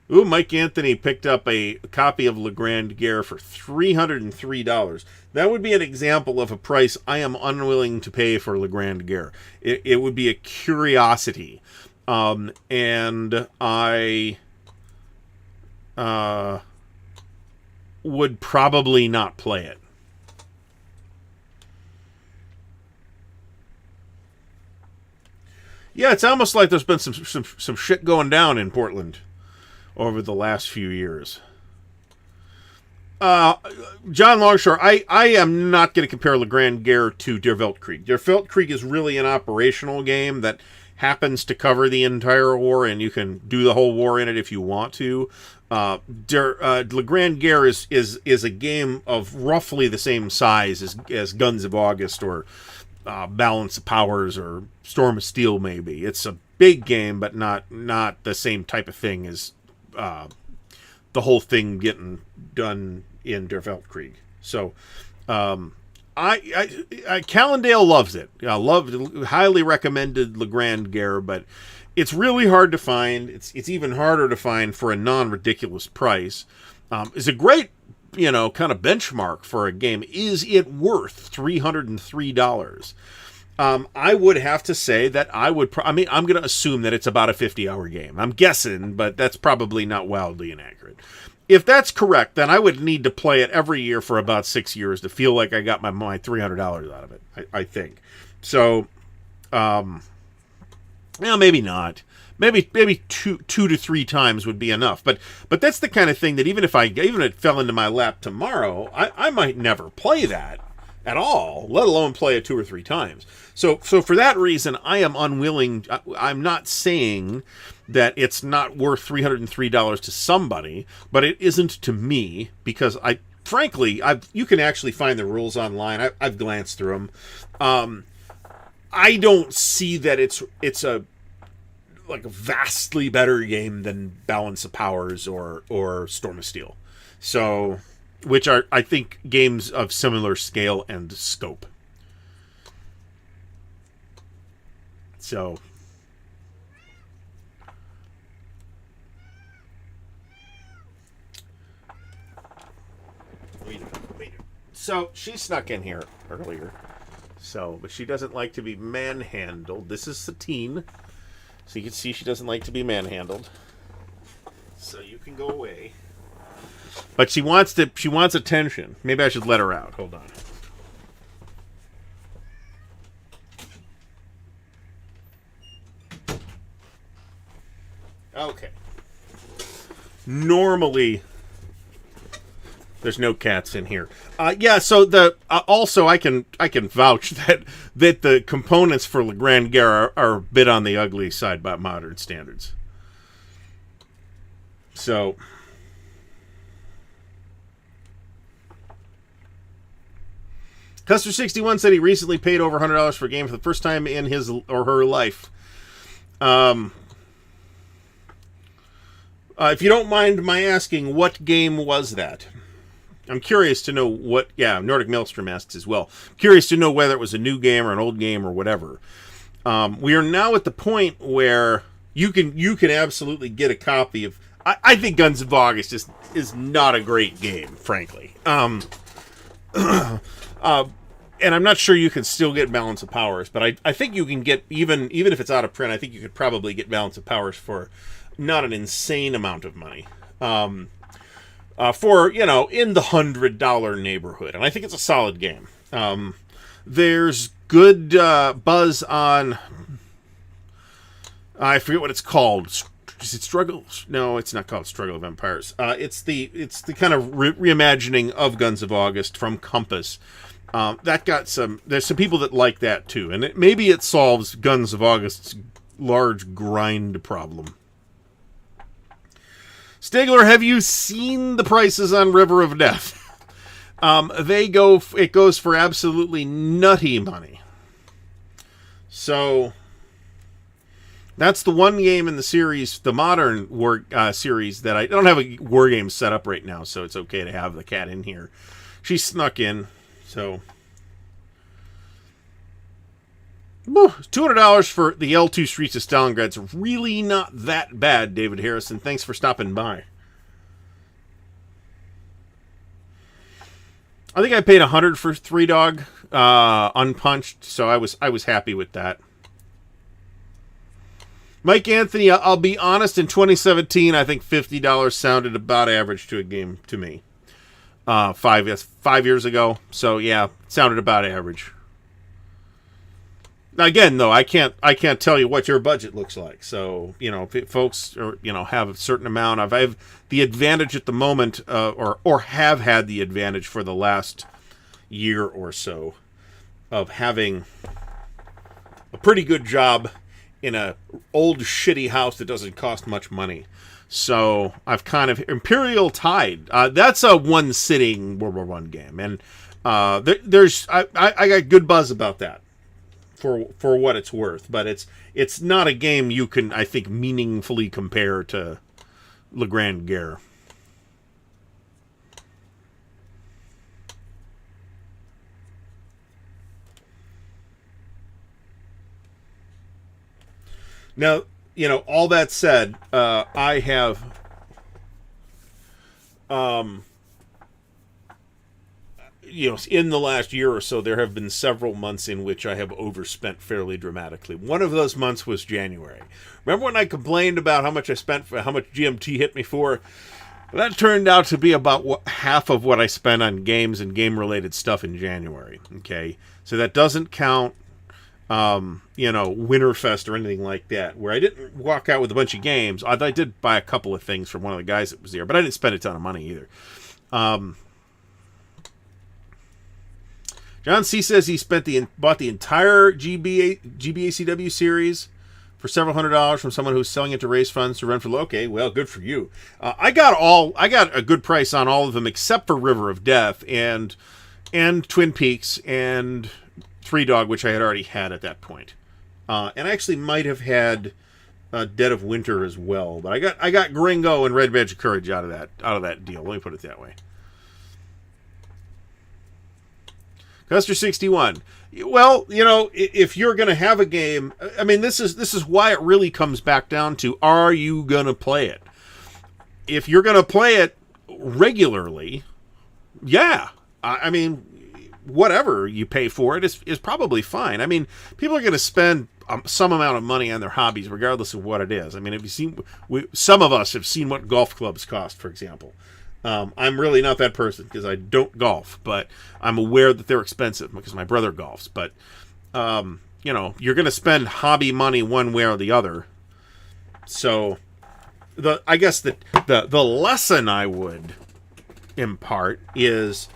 Ooh, Mike Anthony picked up a copy of Le Grand Guerre for $303. That would be an example of a price I am unwilling to pay for Le Grand Guerre. It would be a curiosity. And I would probably not play it. Yeah, it's almost like there's been some shit going down in Portland over the last few years. John Longshore, I am not going to compare Le Grand Guerre to Der Weltkrieg. Der Weltkrieg is really an operational game that happens to cover the entire war, and you can do the whole war in it if you want to. Le Grand Guerre is a game of roughly the same size as Guns of August or Balance of Powers or Storm of Steel, maybe. It's a big game, but not the same type of thing as the whole thing getting done in Der Weltkrieg. So, Callendale loves it. Highly recommended Le Grand Guerre, but it's really hard to find. It's even harder to find for a non-ridiculous price. It's a great, kind of benchmark for a game. Is it worth $303? I would have to say that I'm going to assume that it's about a 50-hour game. I'm guessing, but that's probably not wildly inaccurate. If that's correct, then I would need to play it every year for about 6 years to feel like I got my $300 out of it, I think. So, maybe not. Maybe two to three times would be enough. But that's the kind of thing that even if it fell into my lap tomorrow, I might never play that at all, let alone play it 2 or 3 times. So for that reason, I am unwilling. I'm not saying that it's not worth $303 to somebody, but it isn't to me because frankly, you can actually find the rules online. I've glanced through them. I don't see that it's a vastly better game than Balance of Powers or Storm of Steel. So, which are, I think, games of similar scale and scope. So, wait. So she snuck in here earlier. So, but she doesn't like to be manhandled. This is Satine. So you can see she doesn't like to be manhandled. So you can go away. But she wants attention. Maybe I should let her out. Hold on. Okay. Normally there's no cats in here. So also I can vouch that the components for Le Grand Guerre are a bit on the ugly side by modern standards. So, Custer61 said he recently paid over $100 for a game for the first time in his or her life. If you don't mind my asking, what game was that? I'm curious to know what... Yeah, Nordic Maelstrom asks as well. Curious to know whether it was a new game or an old game or whatever. We are now at the point where you can absolutely get a copy of... I think Guns of August is not a great game, frankly. And I'm not sure you can still get Balance of Powers, but I think you can get, even if it's out of print, I think you could probably get Balance of Powers for not an insane amount of money. For, in the $100 neighborhood. And I think it's a solid game. There's good buzz on... I forget what it's called. Is it Struggle? No, it's not called Struggle of Empires. It's the kind of reimagining of Guns of August from Compass. That got there's some people that like that too, and maybe it solves Guns of August's large grind problem. Stigler, have you seen the prices on River of Death? It goes for absolutely nutty money. So that's the one game in the series, the modern series, that I don't have a war game set up right now, so it's okay to have the cat in here. She snuck in, so $200 for the L2 Streets of Stalingrad's really not that bad, David Harrison. Thanks for stopping by. I think I paid $100 for Three Dog, unpunched, so I was happy with that. Mike Anthony, I'll be honest, in 2017, I think $50 sounded about average to a game to me. 5 years ago, so yeah, it sounded about average. Again, though, I can't tell you what your budget looks like. So, if folks have a certain amount of... I have the advantage at the moment, or have had the advantage for the last year or so, of having a pretty good job in a old shitty house that doesn't cost much money. So I've kind of... Imperial Tide. That's a one-sitting World War I game. And I got good buzz about that. For what it's worth, but it's not a game you can, I think, meaningfully compare to Le Grand Guerre. Now, all that said, I have in the last year or so, there have been several months in which I have overspent fairly dramatically. One of those months was January. Remember when I complained about how much I spent for how much GMT hit me for? That turned out to be about half of what I spent on games and game-related stuff in January. Okay, so that doesn't count, Winterfest or anything like that, where I didn't walk out with a bunch of games. I did buy a couple of things from one of the guys that was there, but I didn't spend a ton of money either. John C. says he bought the entire GBACW series for several $100s from someone who's selling it to raise funds to run for... Okay, well, good for you. I got a good price on all of them except for River of Death and Twin Peaks and Three Dog, which I had already had at that point. And I actually might have had Dead of Winter as well, but I got Gringo and Red Badge of Courage out of that deal. Let me put it that way. Custer61. Well, if you're going to have a game, I mean, this is why it really comes back down to, are you going to play it? If you're going to play it regularly, yeah. I mean, whatever you pay for it is probably fine. I mean, people are going to spend some amount of money on their hobbies, regardless of what it is. I mean, some of us have seen what golf clubs cost, for example. I'm really not that person because I don't golf, but I'm aware that they're expensive because my brother golfs. But, you're going to spend hobby money one way or the other. So, I guess the lesson I would impart is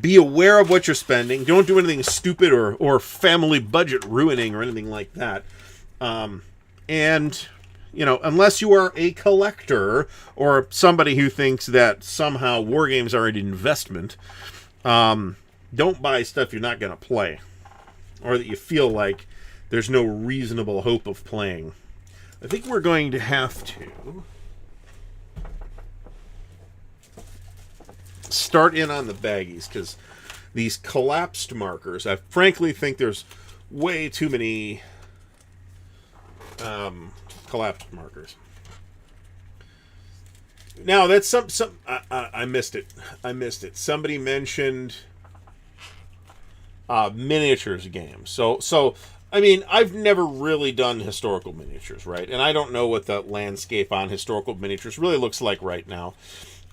be aware of what you're spending. Don't do anything stupid or family budget ruining or anything like that. And, unless you are a collector or somebody who thinks that somehow war games are an investment, don't buy stuff you're not going to play, or that you feel like there's no reasonable hope of playing. I think we're going to have to start in on the baggies, because these collapsed markers, I frankly think there's way too many collapsed markers. Now, that's I missed it. Somebody mentioned miniatures games. So I mean, I've never really done historical miniatures, right? And I don't know what the landscape on historical miniatures really looks like right now.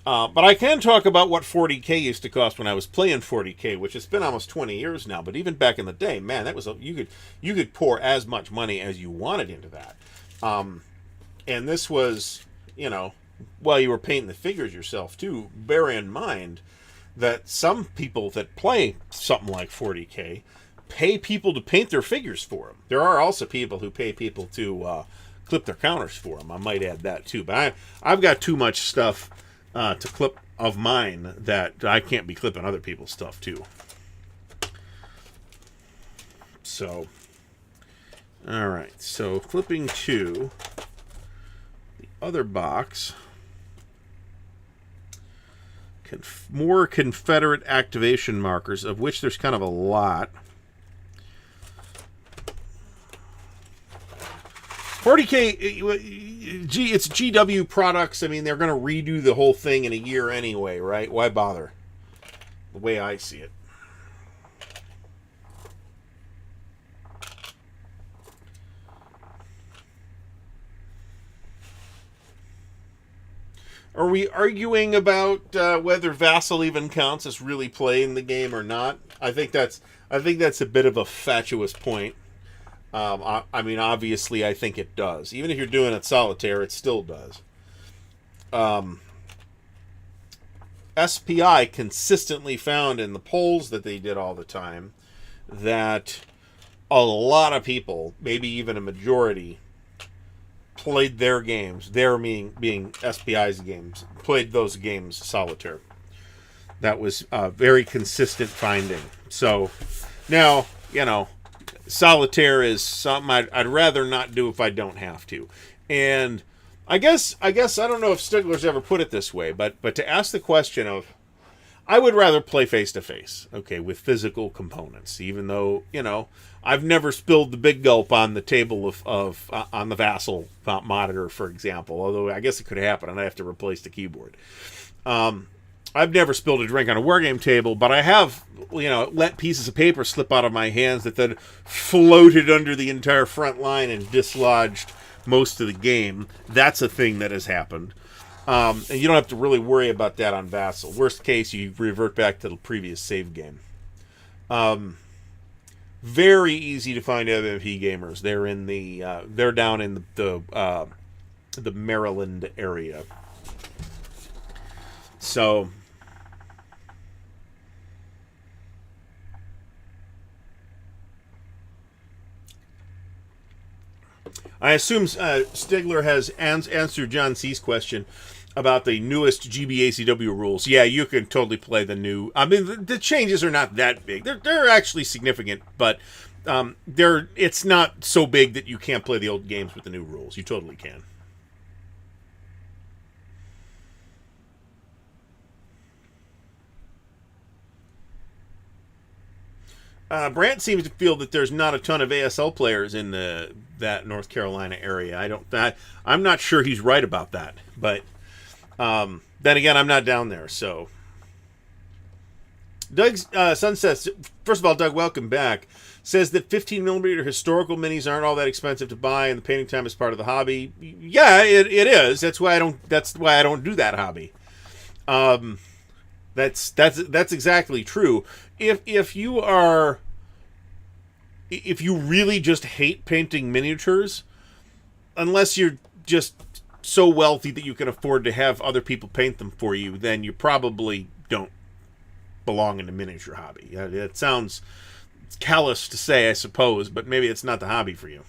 But I can talk about what 40K used to cost when I was playing 40K, which has been almost 20 years now. But even back in the day, man, that was you could pour as much money as you wanted into that. And this was, while you were painting the figures yourself too. Bear in mind that some people that play something like 40K pay people to paint their figures for them. There are also people who pay people to clip their counters for them. I might add that too. But I've got too much stuff to clip of mine that I can't be clipping other people's stuff too. So, all right. So flipping to the other box. More Confederate activation markers, of which there's kind of a lot. 40K, it's GW products. I mean, they're going to redo the whole thing in a year anyway, right? Why bother? The way I see it. Are we arguing about whether vassal even counts as really playing the game or not? I think that's a bit of a fatuous point. I mean, obviously, I think it does. Even if you're doing it solitaire, it still does. SPI consistently found in the polls that they did all the time that a lot of people, maybe even a majority, played their games, their being SPI's games, played those games solitaire. That was a very consistent finding. So now, solitaire is something I'd rather not do if I don't have to. And I guess I don't know if Stigler's ever put it this way, but to ask the question of, I would rather play face-to-face, okay, with physical components, even though, I've never spilled the big gulp on the table of on the vassal monitor, for example, although I guess it could happen and I have to replace the keyboard. I've never spilled a drink on a wargame table, but I have, let pieces of paper slip out of my hands that then floated under the entire front line and dislodged most of the game. That's a thing that has happened. And you don't have to really worry about that on vassal. Worst case, you revert back to the previous save game. Very easy to find MMP gamers. They're down in the Maryland area. So I assume Stigler has answered John C's question about the newest GBACW rules. Yeah, you can totally play the new. I mean, the changes are not that big. They're actually significant, but it's not so big that you can't play the old games with the new rules. You totally can. Brant seems to feel that there's not a ton of ASL players in that North Carolina area. I'm not sure he's right about that, but then again, I'm not down there. So, Doug's son says, first of all, Doug, welcome back. Says that 15mm historical minis aren't all that expensive to buy, and the painting time is part of the hobby. Yeah, it is. That's why I don't do that hobby. That's exactly true. If you really just hate painting miniatures, unless you're just so wealthy that you can afford to have other people paint them for you, then you probably don't belong in the miniature hobby. It sounds callous to say, I suppose, but maybe it's not the hobby for you.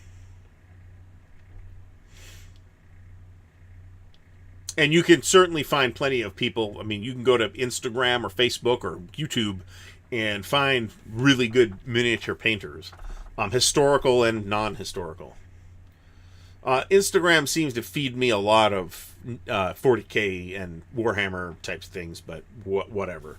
And you can certainly find plenty of people. I mean, you can go to Instagram or Facebook or YouTube and find really good miniature painters, historical and non-historical. Instagram seems to feed me a lot of 40K and Warhammer types of things, but whatever.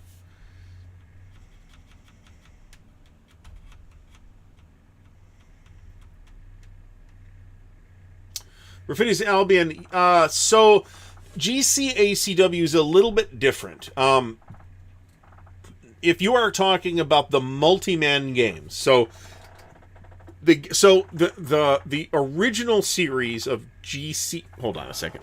Rafidi's Albion. So GCACW is a little bit different. If you are talking about the multi-man games, so the original series of GC. Hold on a second.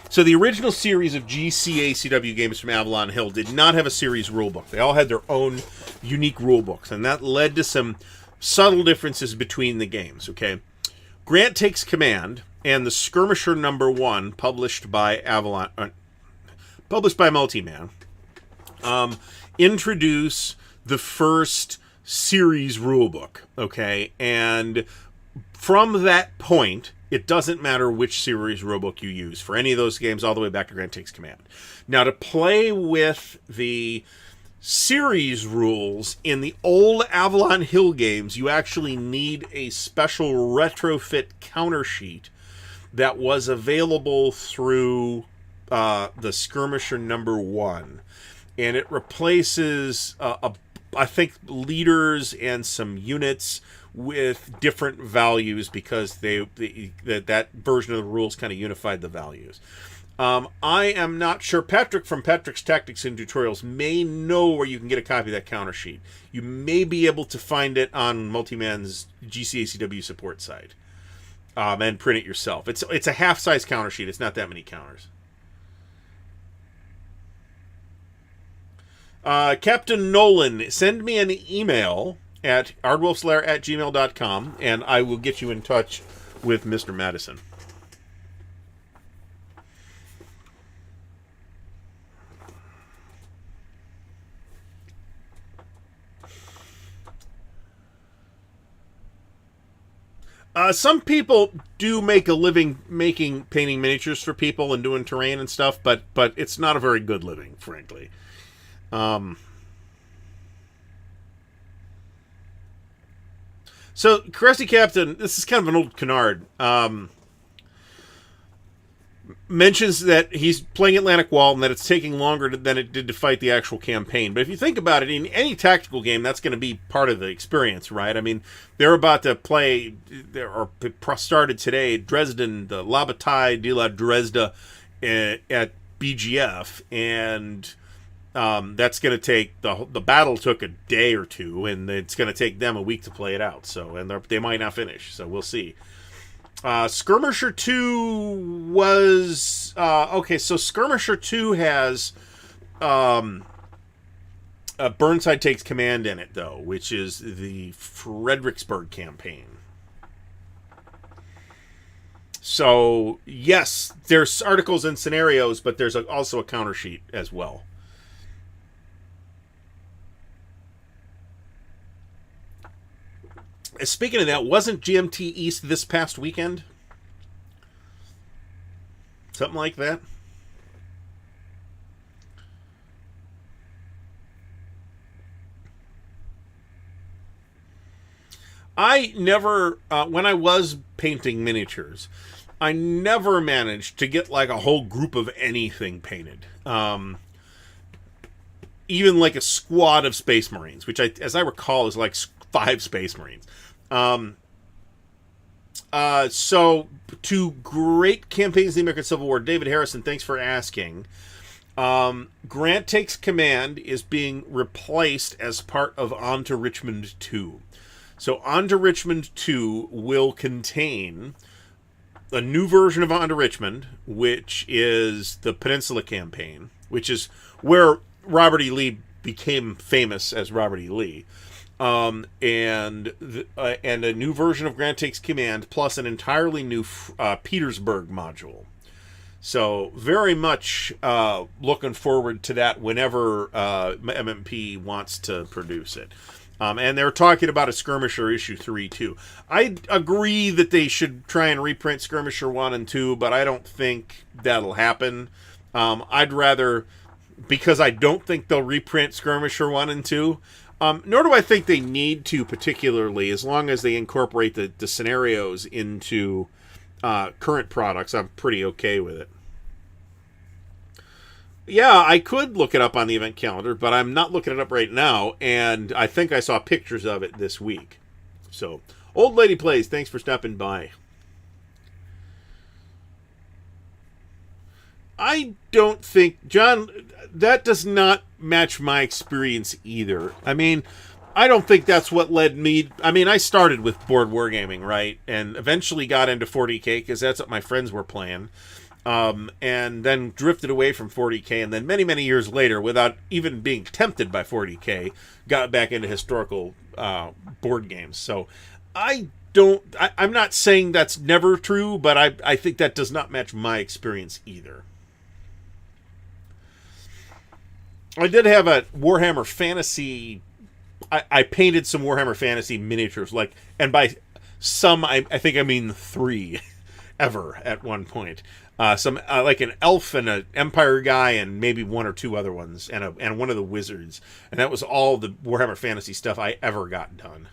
So the original series of GCACW games from Avalon Hill did not have a series rulebook. They all had their own unique rulebooks, and that led to some subtle differences between the games. Okay, Grant Takes Command and the Skirmisher #1, published by Avalon, published by Multiman, introduce the first series rulebook. Okay, and from that point, it doesn't matter which series rulebook you use for any of those games, all the way back to Grant Takes Command. Now, to play with the series rules in the old Avalon Hill games, you actually need a special retrofit counter sheet that was available through the Skirmisher #1. And it replaces, I think, leaders and some units with different values, because that version of the rules kind of unified the values. I am not sure. Patrick from Patrick's Tactics and Tutorials may know where you can get a copy of that counter sheet. You may be able to find it on Multiman's GCACW support site, and print it yourself. It's a half-size counter sheet. It's not that many counters. Captain Nolan, send me an email at ardwulfslair@gmail.com, and I will get you in touch with Mr. Madison. Some people do make a living painting miniatures for people and doing terrain and stuff, but it's not a very good living, frankly. So, Crusty Captain, this is kind of an old canard, mentions that he's playing Atlantic Wall and that it's taking longer than it did to fight the actual campaign. But if you think about it, in any tactical game, that's going to be part of the experience, right? I mean, they're about to play, or started today, Dresden, the La Bataille de la Dresde at BGF, and that's going to take, the battle took a day or two, and it's going to take them a week to play it out. So, and they might not finish, so we'll see. Skirmisher 2 was okay. So Skirmisher 2 has Burnside Takes Command in it, though, which is the Fredericksburg campaign. So yes, there's articles and scenarios, but there's also a counter sheet as well. Speaking of that, wasn't GMT East this past weekend? Something like that? I never, when I was painting miniatures, I never managed to get like a whole group of anything painted. Even like a squad of Space Marines, which, as I recall, is like 5 Space Marines. So, to great campaigns in the American Civil War, David Harrison, thanks for asking. Grant Takes Command is being replaced as part of On to Richmond 2. So, On to Richmond 2 will contain a new version of On to Richmond, which is the Peninsula Campaign, which is where Robert E. Lee became famous as Robert E. Lee. And a new version of Grant Takes Command, plus an entirely new Petersburg module. So very much looking forward to that whenever MMP wants to produce it. And they're talking about a Skirmisher issue 3 too. I agree that they should try and reprint Skirmisher 1 and 2, but I don't think that'll happen. I'd rather, because I don't think they'll reprint Skirmisher 1 and 2, nor do I think they need to particularly, as long as they incorporate the scenarios into current products. I'm pretty okay with it. Yeah, I could look it up on the event calendar, but I'm not looking it up right now, and I think I saw pictures of it this week. So, Old Lady Plays, thanks for stopping by. I don't think, John, that does not match my experience either. I mean, I don't think that's what led me. I mean, I started with board wargaming, right? And eventually got into 40K because that's what my friends were playing. And then drifted away from 40K, and then many, many years later, without even being tempted by 40K, got back into historical board games. So I'm not saying that's never true, but I think that does not match my experience either. I did have a Warhammer Fantasy. I painted some Warhammer Fantasy miniatures, and by some, I think I mean 3 ever at one point. Some like an elf and an empire guy and maybe 1 or 2 other ones and one of the wizards, and that was all the Warhammer Fantasy stuff I ever got done.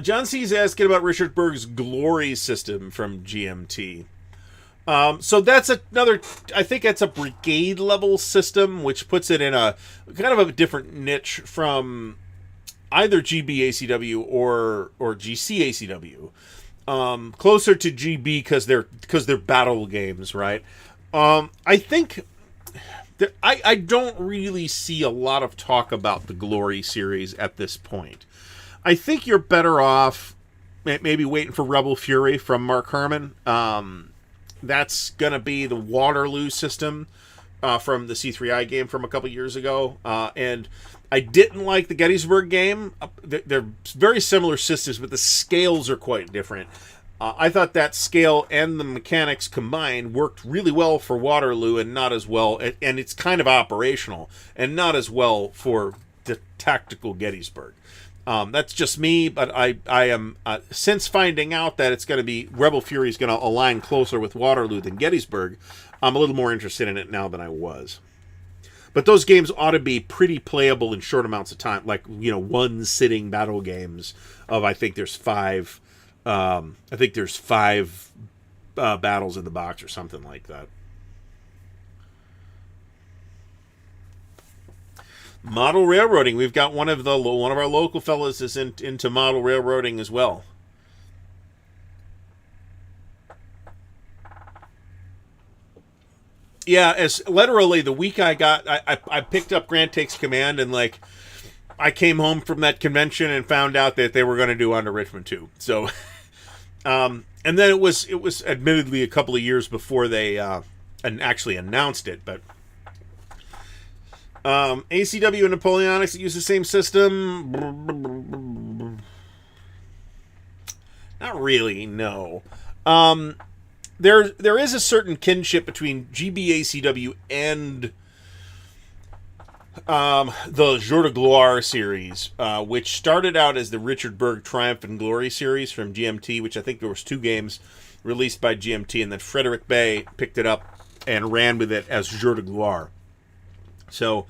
John C's asking about Richard Berg's Glory system from GMT. So that's another, I think that's a brigade level system, which puts it in a kind of a different niche from either GB-ACW or GC-ACW. Closer to GB because they're battle games, right? I think I don't really see a lot of talk about the Glory series at this point. I think you're better off maybe waiting for Rebel Fury from Mark Herman. That's going to be the Waterloo system from the C3I game from a couple years ago. And I didn't like the Gettysburg game. They're very similar systems, but the scales are quite different. I thought that scale and the mechanics combined worked really well for Waterloo and not as well, and it's kind of operational, and not as well for the tactical Gettysburg. That's just me, but I am, since finding out that it's going to be, Rebel Fury is going to align closer with Waterloo than Gettysburg, I'm a little more interested in it now than I was. But those games ought to be pretty playable in short amounts of time, like, one sitting battle games of, I think there's 5 battles in the box or something like that. Model railroading. We've got one of our local fellas is into model railroading as well. Yeah, as literally the week I picked up Grant Takes Command, and I came home from that convention and found out that they were going to do Under Richmond too. So, and then it was admittedly a couple of years before they actually announced it, but. ACW and Napoleonics use the same system. Not really, no. There is a certain kinship between GB-ACW and the Jour de Gloire series, which started out as the Richard Berg Triumph and Glory series from GMT, which I think there was 2 games released by GMT, and then Frederick Bay picked it up and ran with it as Jour de Gloire. So,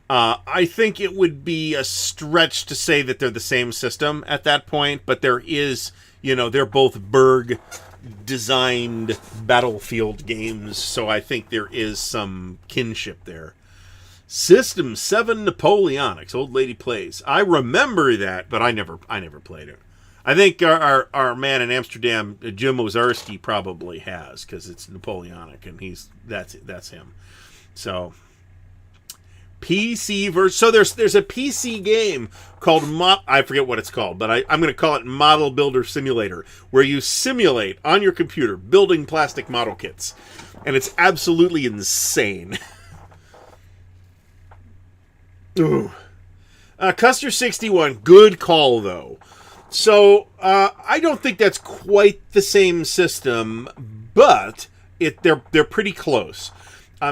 I think it would be a stretch to say that they're the same system at that point, but there is, they're both Berg-designed battlefield games, so I think there is some kinship there. System 7 Napoleonics, Old Lady Plays. I remember that, but I never played it. I think our man in Amsterdam, Jim Ozarski, probably has, because it's Napoleonic, and that's him. So... PC version. So there's a PC game called I forget what it's called, but I'm going to call it Model Builder Simulator, where you simulate on your computer building plastic model kits, and it's absolutely insane. Ooh. Custer 61, good call though. So I don't think that's quite the same system, but they're pretty close.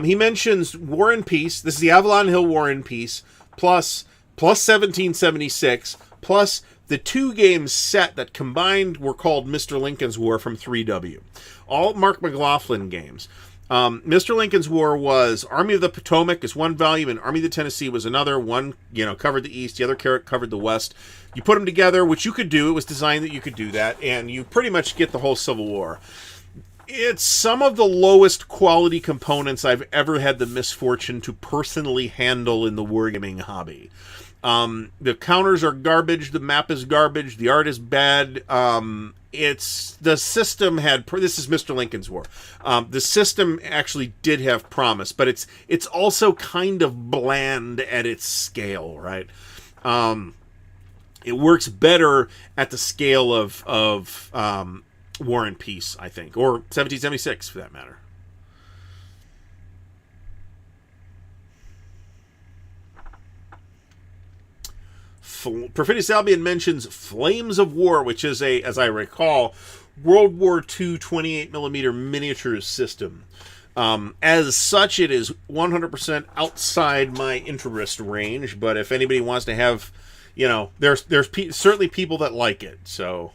He mentions War and Peace. This is the Avalon Hill War and Peace plus 1776 plus the 2-game set that combined were called Mr. Lincoln's War from 3W. All Mark McLaughlin games. Mr. Lincoln's War was Army of the Potomac is one volume, and Army of the Tennessee was another. One, covered the East, the other covered the West. You put them together, which you could do. It was designed that you could do that, and you pretty much get the whole Civil War. It's some of the lowest quality components I've ever had the misfortune to personally handle in the wargaming hobby. The counters are garbage, the map is garbage, the art is bad. It's the system had this is Mr. Lincoln's War. The system actually did have promise, but it's also kind of bland at its scale, right? It works better at the scale of War and Peace, I think, or 1776 for that matter. Perfidious Albion mentions Flames of War, which is as I recall, World War II 28mm miniatures system. As such, it is 100% outside my interest range, but if anybody wants to have, there's certainly people that like it, so...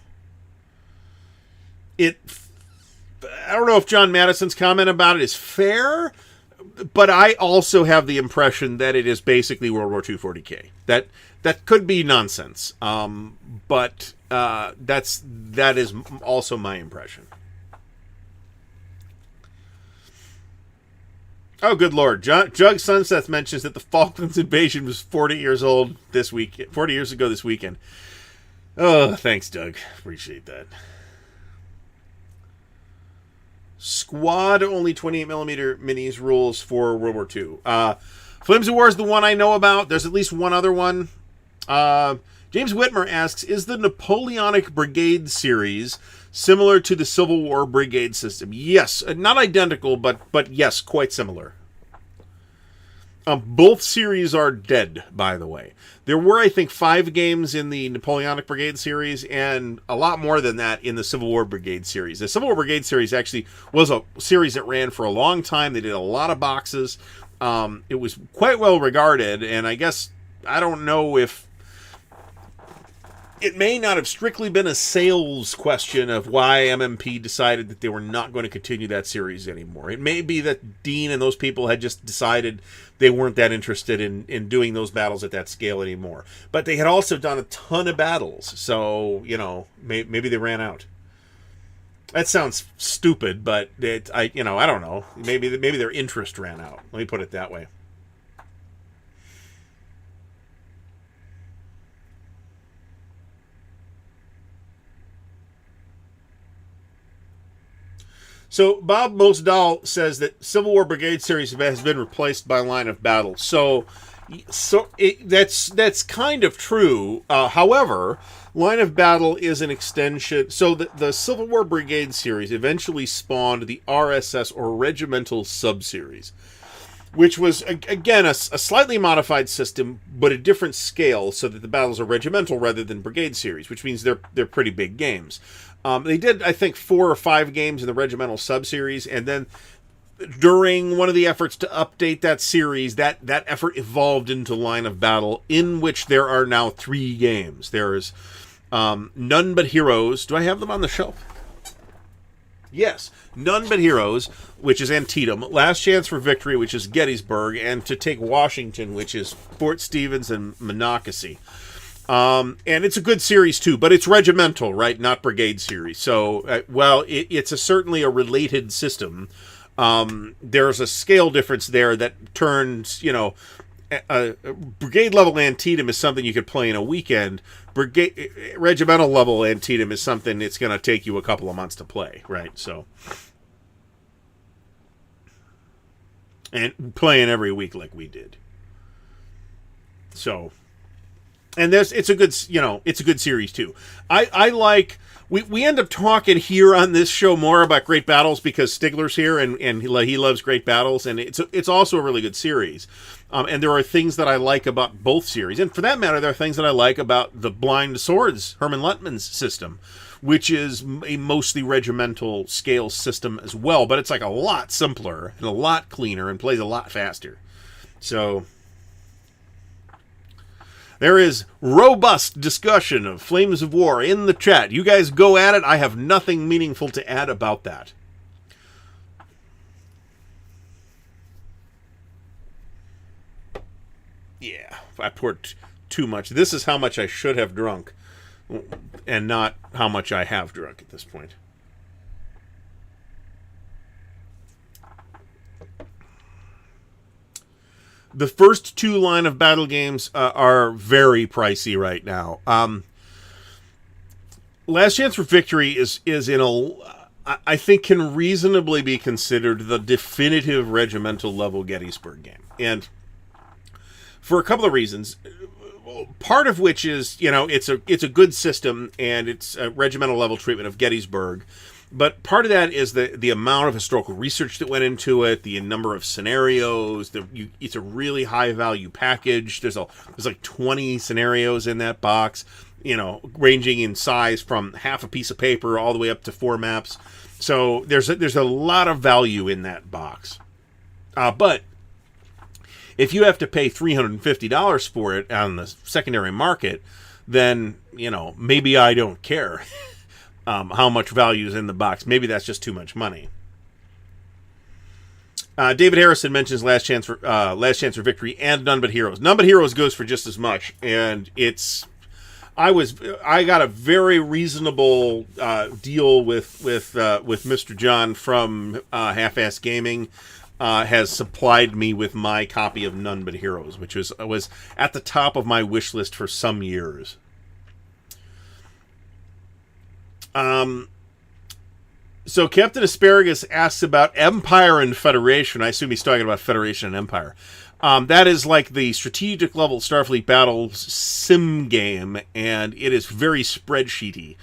I don't know if John Madison's comment about it is fair, but I also have the impression that it is basically World War II 40K. That could be nonsense, but that is also my impression. Oh, good Lord. Jug Sunset mentions that the Falklands invasion was 40 years old this week, 40 years ago this weekend. Oh, thanks, Doug. Appreciate that. Squad only 28mm minis rules for World War II. Flames of War is the one I know about. There's at least one other one. James Whitmer asks, is the Napoleonic Brigade series similar to the Civil War Brigade system? Yes, not identical, but yes, quite similar. Both series are dead, by the way. There were, I think, 5 games in the Napoleonic Brigade series, and a lot more than that in the Civil War Brigade series. The Civil War Brigade series actually was a series that ran for a long time. They did a lot of boxes. It was quite well regarded, and I guess, I don't know if... It may not have strictly been a sales question of why MMP decided that they were not going to continue that series anymore. It may be that Dean and those people had just decided they weren't that interested in doing those battles at that scale anymore. But they had also done a ton of battles, so, maybe they ran out. That sounds stupid, but I don't know. Maybe their interest ran out. Let me put it that way. So Bob Mosdahl says that Civil War Brigade series has been replaced by Line of Battle. So that's kind of true. However, Line of Battle is an extension. So the Civil War Brigade series eventually spawned the RSS or Regimental Sub-Series, which was, again, a slightly modified system, but a different scale, so that the battles are regimental rather than brigade series, which means they're pretty big games. They did, I think, 4 or 5 games in the Regimental Sub-Series, and then during one of the efforts to update that series, that effort evolved into Line of Battle, in which there are now 3 games. There's None But Heroes. Do I have them on the shelf? Yes. None But Heroes, which is Antietam. Last Chance for Victory, which is Gettysburg. And To Take Washington, which is Fort Stevens and Monocacy. And it's a good series, too, but it's regimental, right? Not brigade series. So, it's certainly a related system. There's a scale difference there that turns, a brigade-level Antietam is something you could play in a weekend. Regimental-level Antietam is something it's going to take you a couple of months to play, right? So, and playing every week like we did. So... and it's a good, it's a good series too. I like. We end up talking here on this show more about Great Battles because Stigler's here and he loves Great Battles, and it's also a really good series. And there are things that I like about both series, and for that matter, there are things that I like about the Blind Swords, Herman Lettman's system, which is a mostly regimental scale system as well, but it's like a lot simpler and a lot cleaner and plays a lot faster. So there is robust discussion of Flames of War in the chat. You guys go at it. I have nothing meaningful to add about that. Yeah, I poured too much. This is how much I should have drunk, and not how much I have drunk at this point. The first two line of battle games are very pricey right now. Last Chance for Victory is in I think can reasonably be considered the definitive regimental level Gettysburg game, and for a couple of reasons. Part of which is, it's a good system and it's a regimental level treatment of Gettysburg. But part of that is the amount of historical research that went into it, the number of scenarios. It's a really high value package. There's like 20 scenarios in that box, ranging in size from half a piece of paper all the way up to 4 maps. So there's a lot of value in that box. But if you have to pay $350 for it on the secondary market, then maybe I don't care. How much value is in the box. Maybe that's just too much money. David Harrison mentions Last Chance for Victory and None But Heroes. None But Heroes goes for just as much, and I got a very reasonable deal with Mr. John from Half-Ass Gaming. Has supplied me with my copy of None But Heroes, which was at the top of my wish list for some years. So Captain Asparagus asks about Empire and Federation. I assume he's talking about Federation and Empire. That is like the strategic level Starfleet Battles sim game, and it is very spreadsheety.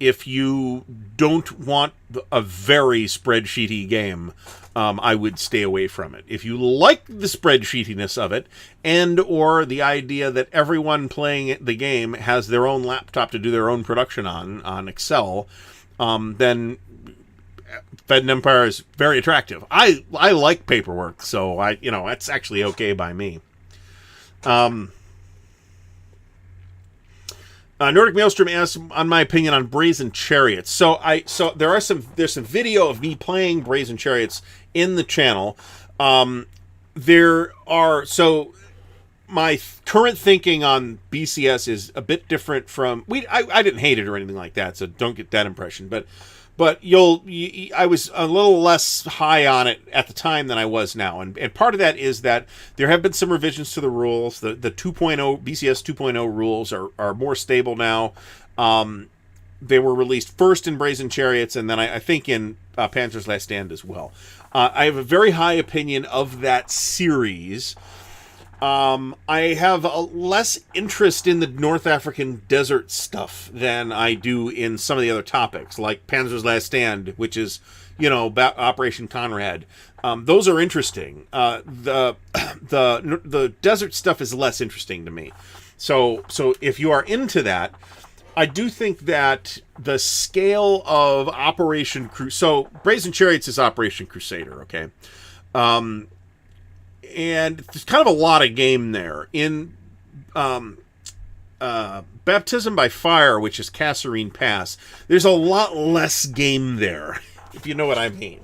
If you don't want a very spreadsheety game, I would stay away from it. If you like the spreadsheetiness of it, and or the idea that everyone playing the game has their own laptop to do their own production on Excel, then Fed and Empire is very attractive. I like paperwork, so it's actually okay by me. Nordic Maelstrom asks on my opinion on Brazen Chariots. So there's some video of me playing Brazen Chariots in the channel. My current thinking on BCS is a bit different from I didn't hate it or anything like that, so don't get that impression. But I was a little less high on it at the time than I was now, and part of that is that there have been some revisions to the rules. The 2.0 BCS 2.0 rules are more stable now. They were released first in Brazen Chariots, and then I think in Panzer's Last Stand as well. I have a very high opinion of that series. I have a less interest in the North African desert stuff than I do in some of the other topics, like Panzer's Last Stand, which is, Operation Conrad. Those are interesting. The desert stuff is less interesting to me. So if you are into that, I do think that the scale of Operation Crusader... So, Brazen Chariots is Operation Crusader, okay? And there's kind of a lot of game there. In Baptism by Fire, which is Kasserine Pass, there's a lot less game there, if you know what I mean.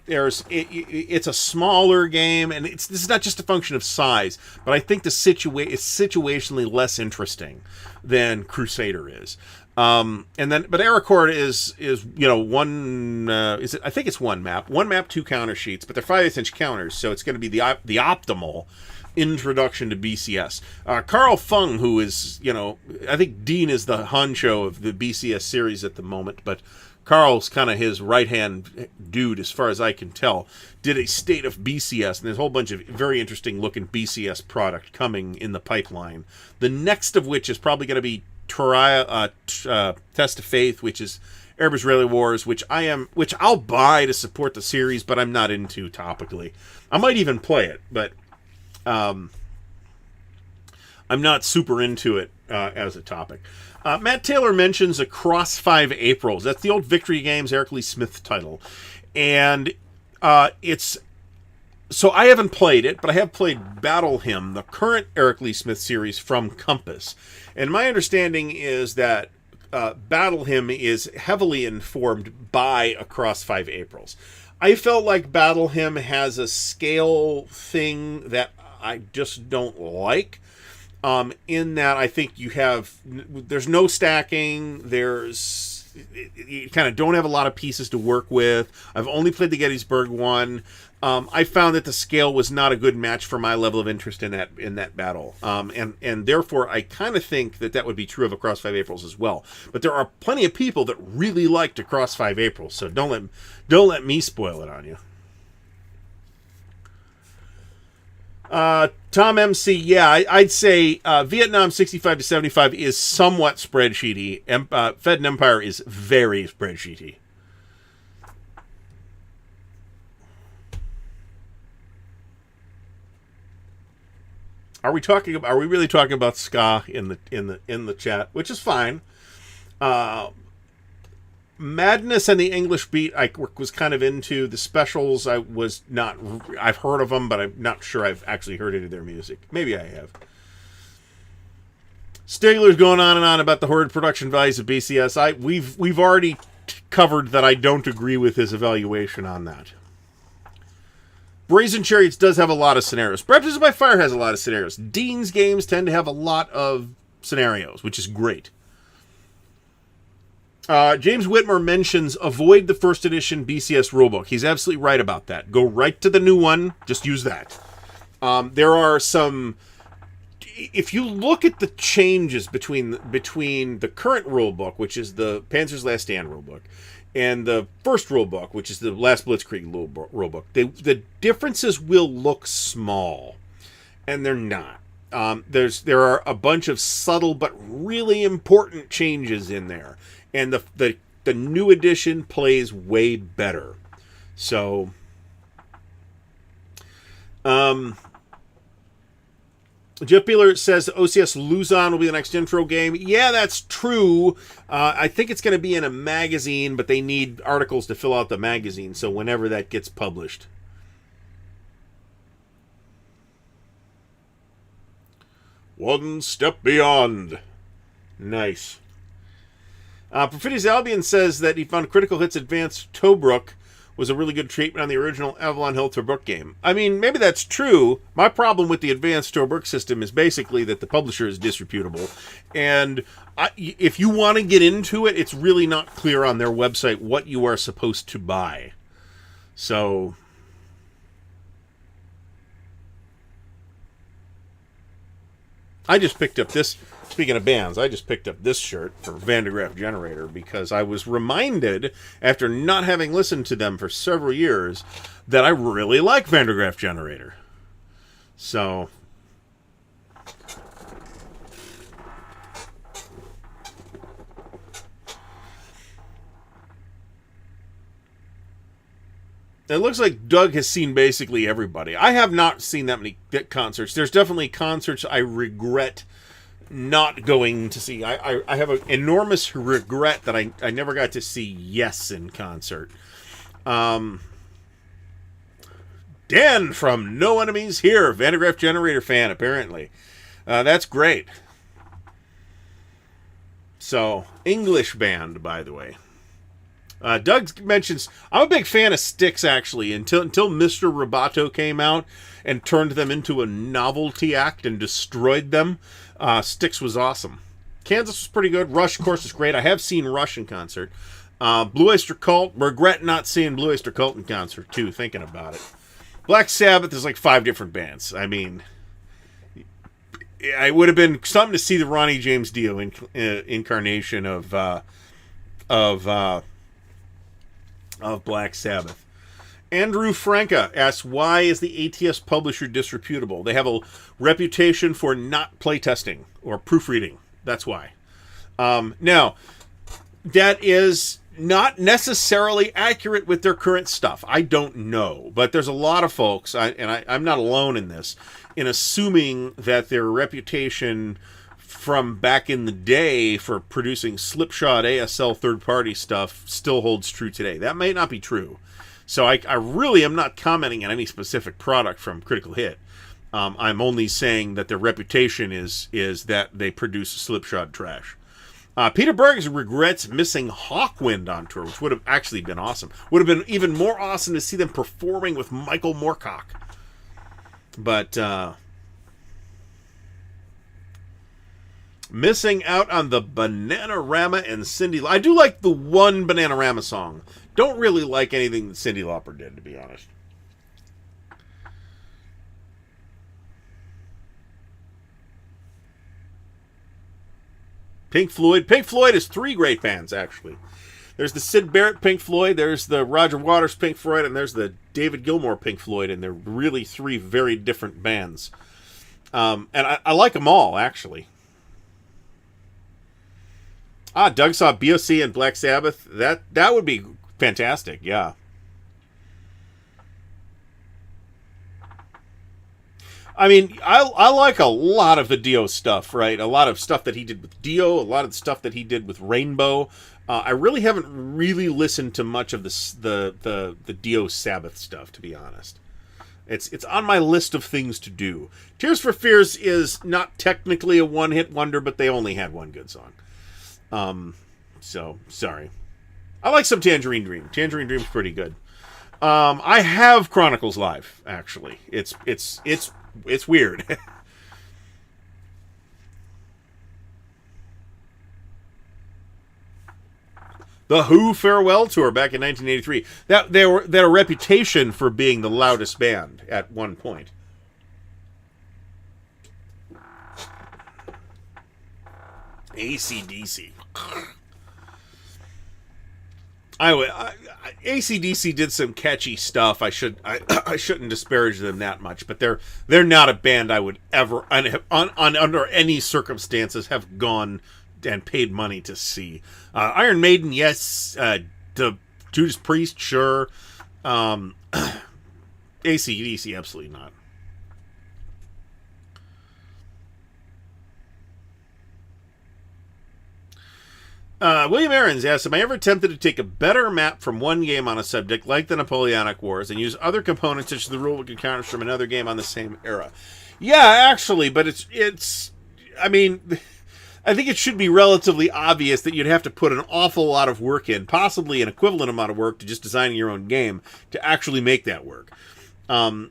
It's a smaller game, and this is not just a function of size, but I think it's situationally less interesting than Crusader is. But Aracord is one. I think it's one map, 2 counter sheets, but they're 5/8-inch counters, so it's going to be the optimal introduction to BCS. Carl Fung, who is I think Dean is the honcho of the BCS series at the moment, but Carl's kind of his right-hand dude, as far as I can tell, did a state of BCS, and there's a whole bunch of very interesting-looking BCS product coming in the pipeline. The next of which is probably going to be Test of Faith, which is Arab-Israeli Wars, which I'll buy to support the series, but I'm not into topically. I might even play it, but I'm not super into it as a topic. Matt Taylor mentions Across 5 Aprils. That's the old Victory Games Eric Lee Smith title. And it's... So I haven't played it, but I have played Battle Hymn, the current Eric Lee Smith series from Compass. And my understanding is that Battle Hymn is heavily informed by Across 5 Aprils. I felt like Battle Hymn has a scale thing that I just don't like. In that I think there's no stacking, you kind of don't have a lot of pieces to work with. I've only played the Gettysburg one. I found that the scale was not a good match for my level of interest in that battle. And therefore I kind of think that would be true of Across 5 Aprils as well. But there are plenty of people that really liked Across 5 Aprils, so don't let me spoil it on you. Tom MC, yeah, I'd say Vietnam 65 to 75 is somewhat spreadsheety. Fed and Empire is very spreadsheety. Are we really talking about ska in the chat, which is fine. Madness and the English Beat I was kind of into. The Specials I've heard of them, but I'm not sure I've actually heard any of their music. Maybe I have. Stigler's going on and on about the horrid production values of BCS. We've already covered that I don't agree with his evaluation on that. Brazen Chariots does have a lot of scenarios. Baptism by Fire has a lot of scenarios. Dean's games tend to have a lot of scenarios, which is great. James Whitmer mentions avoid the first edition BCS rulebook. He's absolutely right about that. Go right to the new one. Just use that. There are some... If you look at the changes between the current rulebook, which is the Panzer's Last Stand rulebook, and the first rulebook, which is the Last Blitzkrieg rulebook, the differences will look small, and they're not. There are a bunch of subtle but really important changes in there. And the new edition plays way better. So, Jeff Beeler says OCS Luzon will be the next intro game. Yeah, that's true. I think it's going to be in a magazine, but they need articles to fill out the magazine, so whenever that gets published. One step beyond. Nice. Perfidious Albion says that he found Critical Hits Advanced Tobruk was a really good treatment on the original Avalon Hill Tobruk game. I mean, maybe that's true. My problem with the Advanced Tobruk system is basically that the publisher is disreputable. And if you want to get into it, it's really not clear on their website what you are supposed to buy. So... I just picked up this... Speaking of bands, I just picked up this shirt from Vandergraaf Generator because I was reminded, after not having listened to them for several years, that I really like Vandergraaf Generator. So... It looks like Doug has seen basically everybody. I have not seen that many concerts. There's definitely concerts I regret not going to see. I have an enormous regret that I never got to see Yes in concert. Dan from No Enemies Here, Vandergraaf Generator fan, apparently. That's great. So, English band, by the way. Doug mentions, I'm a big fan of Styx, actually, until Mr. Roboto came out and turned them into a novelty act and destroyed them. Styx was awesome. Kansas was pretty good. Rush, of course, is great. I have seen Rush in concert. Blue Oyster Cult, regret not seeing Blue Oyster Cult in concert, too, thinking about it. Black Sabbath, there's like 5 different bands. I mean, it would have been something to see the Ronnie James Dio incarnation of of Black Sabbath. Andrew Franca asks, why is the ATS publisher disreputable? They have a reputation for not playtesting or proofreading. That's why. Now, that is not necessarily accurate with their current stuff. I don't know. But there's a lot of folks, I'm not alone in this, in assuming that their reputation from back in the day for producing slipshod ASL third-party stuff still holds true today. That may not be true. So I really am not commenting on any specific product from Critical Hit. I'm only saying that their reputation is that they produce slipshod trash. Peter Bergs regrets missing Hawkwind on tour, which would have actually been awesome. Would have been even more awesome to see them performing with Michael Moorcock. But missing out on the Bananarama and Cyndi. I do like the one Bananarama song. Don't really like anything that Cyndi Lauper did, to be honest. Pink Floyd. Pink Floyd is 3 great bands, actually. There's the Syd Barrett Pink Floyd, there's the Roger Waters Pink Floyd, and there's the David Gilmour Pink Floyd, and they're really 3 very different bands. And I like them all, actually. Doug saw BOC and Black Sabbath. That would be fantastic, yeah. I mean, I like a lot of the Dio stuff, right? A lot of stuff that he did with Dio, a lot of the stuff that he did with Rainbow. I really haven't really listened to much of the Dio Sabbath stuff, to be honest. It's on my list of things to do. Tears for Fears is not technically a one-hit wonder, but they only had one good song. So, sorry. I like some Tangerine Dream. Tangerine Dream's pretty good. I have Chronicles Live, actually. It's weird. The Who Farewell Tour back in 1983. They had a reputation for being the loudest band at one point. AC/DC. AC/DC did some catchy stuff. I shouldn't disparage them that much, but they're not a band I would ever under any circumstances have gone and paid money to see. Iron Maiden, yes. The Judas Priest, sure. AC/DC, absolutely not. William Aarons asks, am I ever tempted to take a better map from one game on a subject like the Napoleonic Wars and use other components such as the rulebook and counters from another game on the same era? Yeah, actually, but it's I mean, I think it should be relatively obvious that you'd have to put an awful lot of work in, possibly an equivalent amount of work to just designing your own game to actually make that work.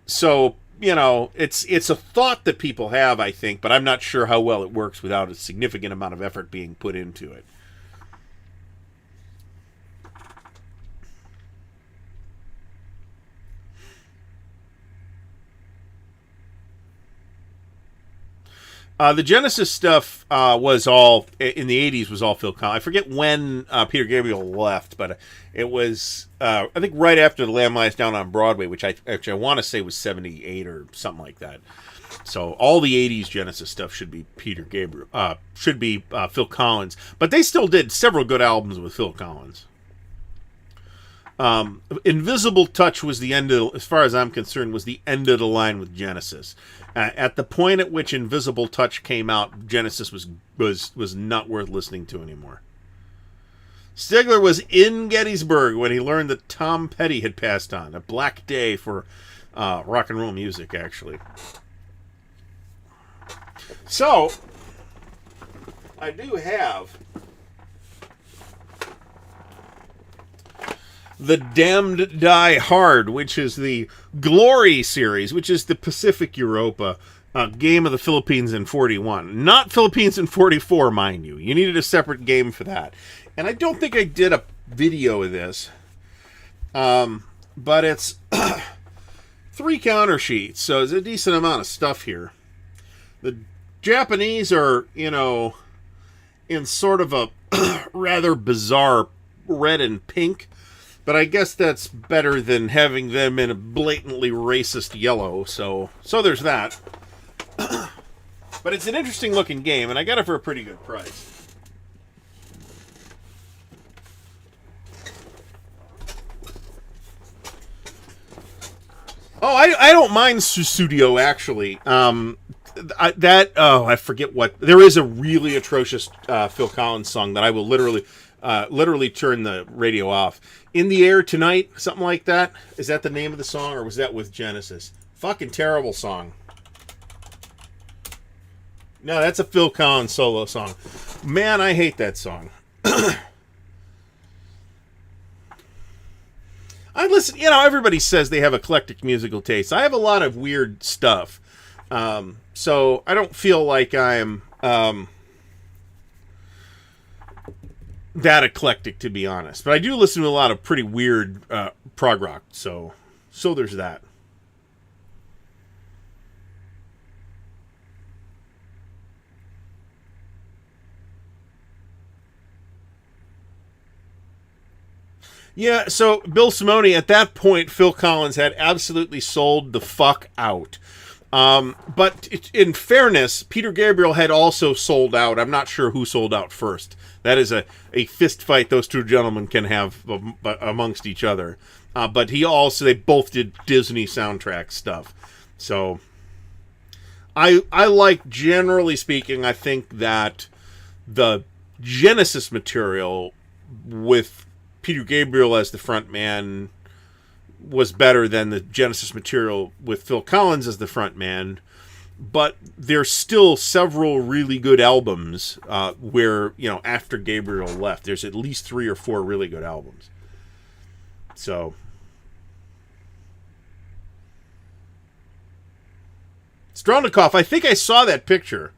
So, you know, it's a thought that people have, I think, but I'm not sure how well it works without a significant amount of effort being put into it. The Genesis stuff was all, in the 80s, was all Phil Collins. I forget when Peter Gabriel left, but it was, I think, right after The Lamb Lies Down on Broadway, which I want to say was 78 or something like that. So all the 80s Genesis stuff should be Peter Gabriel, should be Phil Collins. But they still did several good albums with Phil Collins. Invisible Touch was the end of, as far as I'm concerned, was the end of the line with Genesis. At the point at which Invisible Touch came out, Genesis was not worth listening to anymore. Stigler was in Gettysburg when he learned that Tom Petty had passed on. A black day for rock and roll music, actually. So, I do have The Damned Die Hard, which is the Glory series, which is the Pacific Europa game of the Philippines in 41. Not Philippines in 44, mind you. You needed a separate game for that. And I don't think I did a video of this. But it's 3 counter sheets, so there's a decent amount of stuff here. The Japanese are, you know, in sort of a rather bizarre red and pink. But I guess that's better than having them in a blatantly racist yellow, so there's that. But it's an interesting looking game, and I got it for a pretty good price. Oh, I don't mind Sussudio, actually. I forget what. There is a really atrocious Phil Collins song that I will literally turn the radio off. In the Air Tonight, something like that. Is that the name of the song, or was that with Genesis? Fucking terrible song. No, that's a Phil Collins solo song. Man, I hate that song. I listen, everybody says they have eclectic musical tastes. I have a lot of weird stuff. So I don't feel like I'm that eclectic, to be honest. But I do listen to a lot of pretty weird prog rock, so there's that. Yeah, so Bill Simone, at that point, Phil Collins had absolutely sold the fuck out. But in fairness, Peter Gabriel had also sold out. I'm not sure who sold out first. That is a fist fight those two gentlemen can have amongst each other. But they both did Disney soundtrack stuff. So I like, generally speaking, I think that the Genesis material with Peter Gabriel as the front man was better than the Genesis material with Phil Collins as the front man, but there's still several really good albums where, after Gabriel left, there's at least 3 or 4 really good albums. So Strelnikov, I think I saw that picture.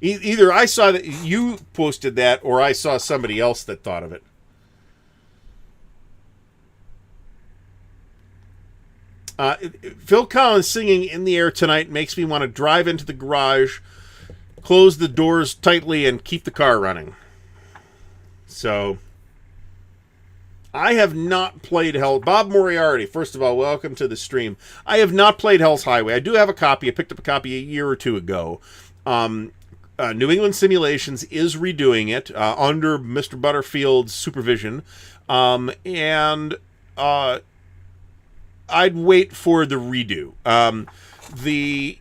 Either I saw that you posted that, or I saw somebody else that thought of it. Phil Collins singing In the Air Tonight makes me want to drive into the garage, close the doors tightly, and keep the car running. So, I have not played Bob Moriarty, first of all, welcome to the stream. I have not played Hell's Highway. I do have a copy. I picked up a copy a year or two ago. New England Simulations is redoing it under Mr. Butterfield's supervision. I'd wait for the redo. The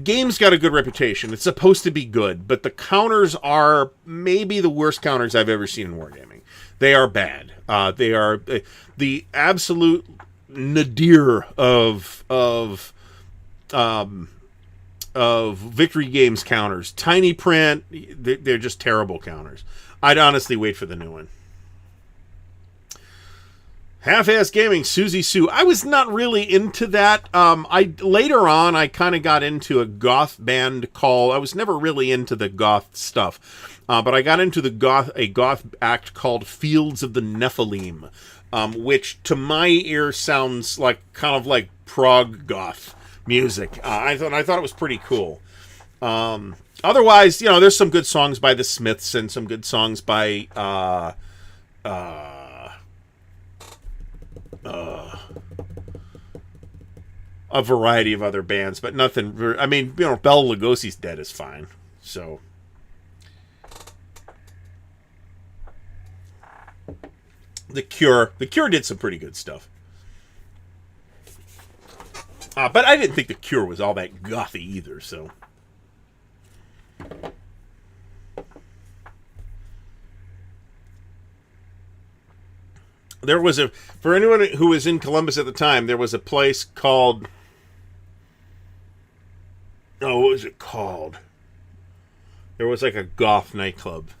game's got a good reputation. It's supposed to be good, but the counters are maybe the worst counters I've ever seen in wargaming. They are bad. They are the absolute nadir of Victory Games counters. Tiny print. They're just terrible counters. I'd honestly wait for the new one. Half-Ass Gaming, Susie Sue. I was not really into that. Later on, I kind of got into a goth band called... I was never really into the goth stuff. But I got into a goth act called Fields of the Nephilim, which to my ear sounds like kind of like prog goth music. I thought it was pretty cool. Otherwise, there's some good songs by the Smiths and some good songs by... a variety of other bands, but nothing. Bela Lugosi's Dead is fine. So, The Cure did some pretty good stuff. But I didn't think The Cure was all that gothy either. So, there was for anyone who was in Columbus at the time, there was a place called, what was it called? There was like a goth nightclub.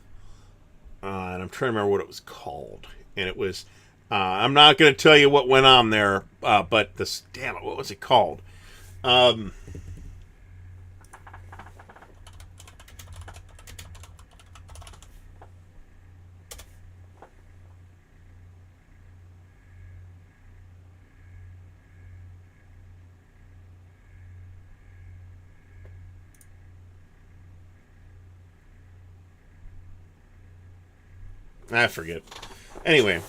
And I'm trying to remember what it was called. And it was, I'm not going to tell you what went on there, but what was it called? I forget. Anyway,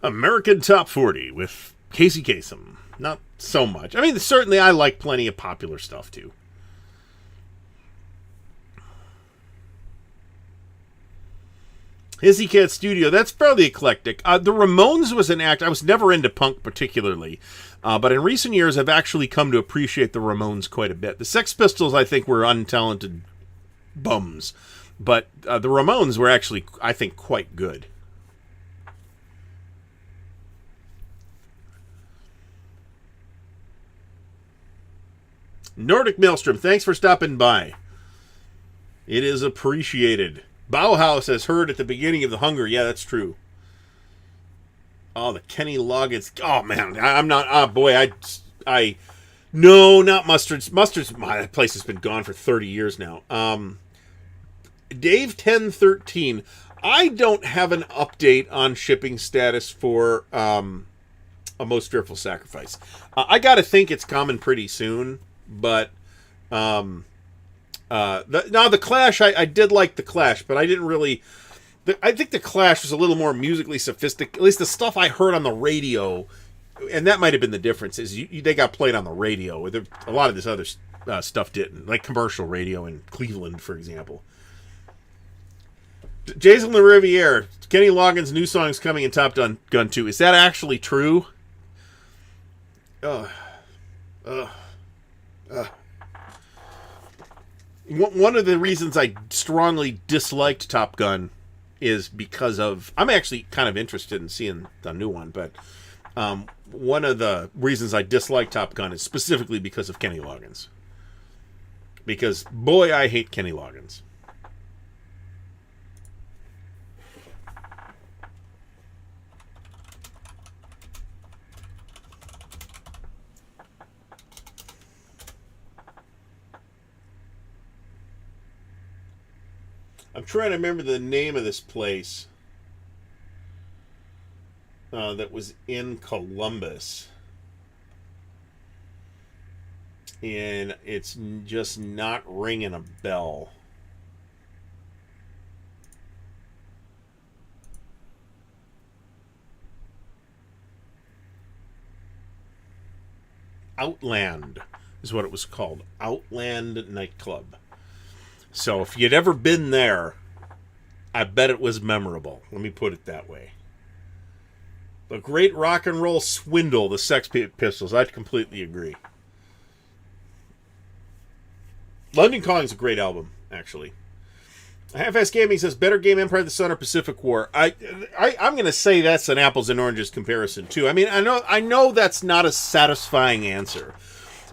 American Top 40 with Casey Kasem. Not so much. I mean, certainly I like plenty of popular stuff, too. Hizzy Cat Studio, that's fairly eclectic. The Ramones was an act. I was never into punk particularly, but in recent years I've actually come to appreciate the Ramones quite a bit. The Sex Pistols, I think, were untalented bums, but the Ramones were actually, I think, quite good. Nordic Maelstrom, thanks for stopping by. It is appreciated. Bauhaus has heard at the beginning of the hunger. Yeah, that's true. Oh, the Kenny Loggins. Oh, man. I'm not... Oh, boy. No, not Mustard's. Mustard's... My place has been gone for 30 years now. Dave 1013. I don't have an update on shipping status for A Most Fearful Sacrifice. I got to think it's coming pretty soon, but... the Clash, I did like the Clash, but I didn't really... I think the Clash was a little more musically sophisticated. At least the stuff I heard on the radio, and that might have been the difference, is they got played on the radio. A lot of this other stuff didn't, like commercial radio in Cleveland, for example. Jason LaRiviere, Kenny Loggins' new song's coming in Top Gun 2. Is that actually true? One of the reasons I strongly disliked Top Gun is because of... I'm actually kind of interested in seeing the new one, but one of the reasons I dislike Top Gun is specifically because of Kenny Loggins. Because, boy, I hate Kenny Loggins. I'm trying to remember the name of this place that was in Columbus. And it's just not ringing a bell. Outland is what it was called. Outland Nightclub. So if you'd ever been there, I bet it was memorable. Let me put it that way. The great rock and roll swindle, the Sex Pistols. I completely agree. London Calling's a great album, actually. Half-Ass Gaming says, better game, Empire of the Sun or Pacific War? I'm going to say that's an apples and oranges comparison, too. I mean, I know that's not a satisfying answer.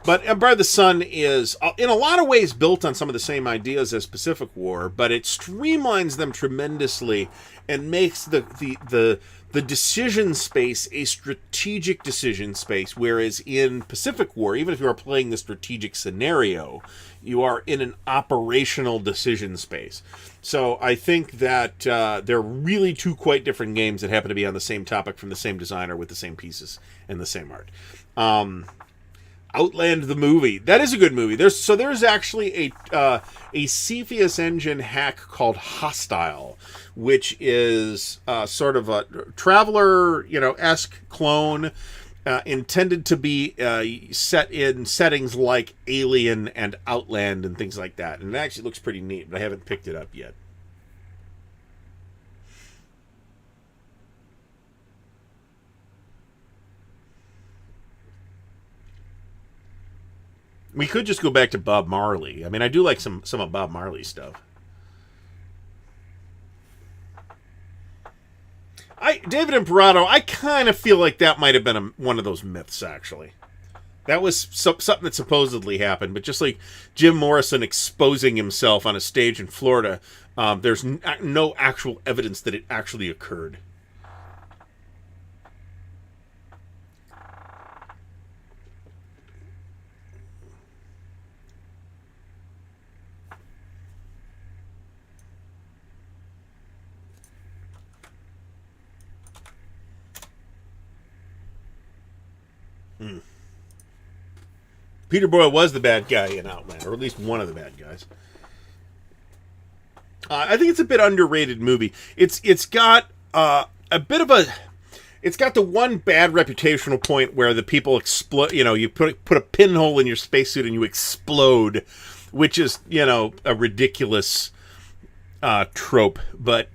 But Empire of the Sun is, in a lot of ways, built on some of the same ideas as Pacific War, but it streamlines them tremendously and makes the decision space a strategic decision space, whereas in Pacific War, even if you are playing the strategic scenario, you are in an operational decision space. So I think that they're really two quite different games that happen to be on the same topic from the same designer with the same pieces and the same art. Outland the movie. That is a good movie. There's actually a Cepheus Engine hack called Hostile, which is sort of a Traveler, esque clone intended to be set in settings like Alien and Outland and things like that. And it actually looks pretty neat, but I haven't picked it up yet. We could just go back to Bob Marley. I mean, I do like some of Bob Marley's stuff. David Imperato, I kind of feel like that might have been one of those myths, actually. That was something that supposedly happened, but just like Jim Morrison exposing himself on a stage in Florida, there's no actual evidence that it actually occurred. Peter Boyle was the bad guy in Outland, or at least one of the bad guys. I think it's a bit underrated movie. It's got a bit of a... it's got the one bad reputational point where the people explode. You know, you put a pinhole in your spacesuit and you explode, which is, you know, a ridiculous trope. But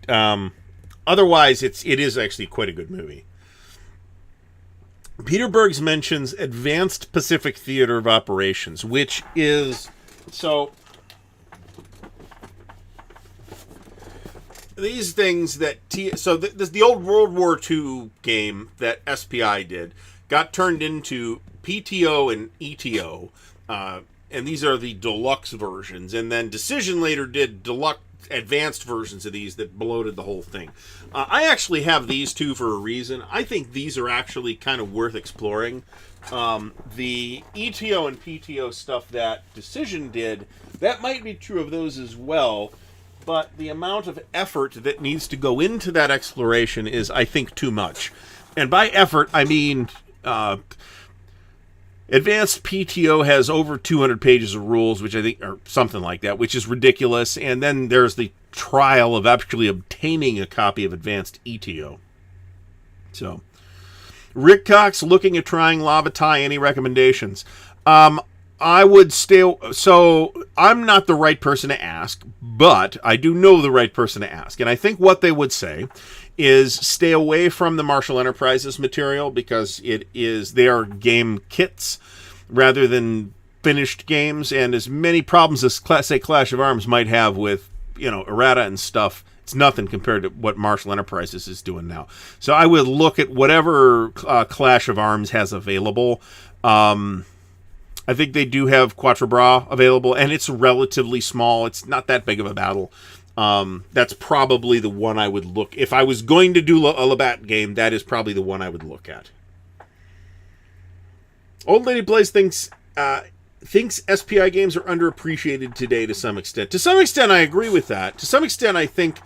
otherwise, it is actually quite a good movie. Peter Bergs mentions Advanced Pacific Theater of Operations, which is so. These things that the old World War II game that SPI did got turned into PTO and ETO, and these are the deluxe versions. And then Decision later did deluxe advanced versions of these that bloated the whole thing. I actually have these two for a reason. I think these are actually kind of worth exploring. The ETO and PTO stuff that Decision did, that might be true of those as well. But the amount of effort that needs to go into that exploration is, I think, too much. And by effort, I mean Advanced PTO has over 200 pages of rules, which I think, or something like that, which is ridiculous. And then there's the trial of actually obtaining a copy of Advanced ETO. So, Rick Cox looking at trying Lava Tie. Any recommendations? I would stay. So I'm not the right person to ask, but I do know the right person to ask. And I think what they would say is stay away from the Marshall Enterprises material because they are game kits rather than finished games. And as many problems as say Clash of Arms might have with, you know, errata and stuff, it's nothing compared to what Marshall Enterprises is doing now. So I would look at whatever Clash of Arms has available. I think they do have Quatre Bras available, and it's relatively small. It's not that big of a battle. That's probably the one I would look. If I was going to do a Labatt game, that is probably the one I would look at. Old Lady Blaze thinks SPI games are underappreciated today to some extent. To some extent, I agree with that. To some extent, I think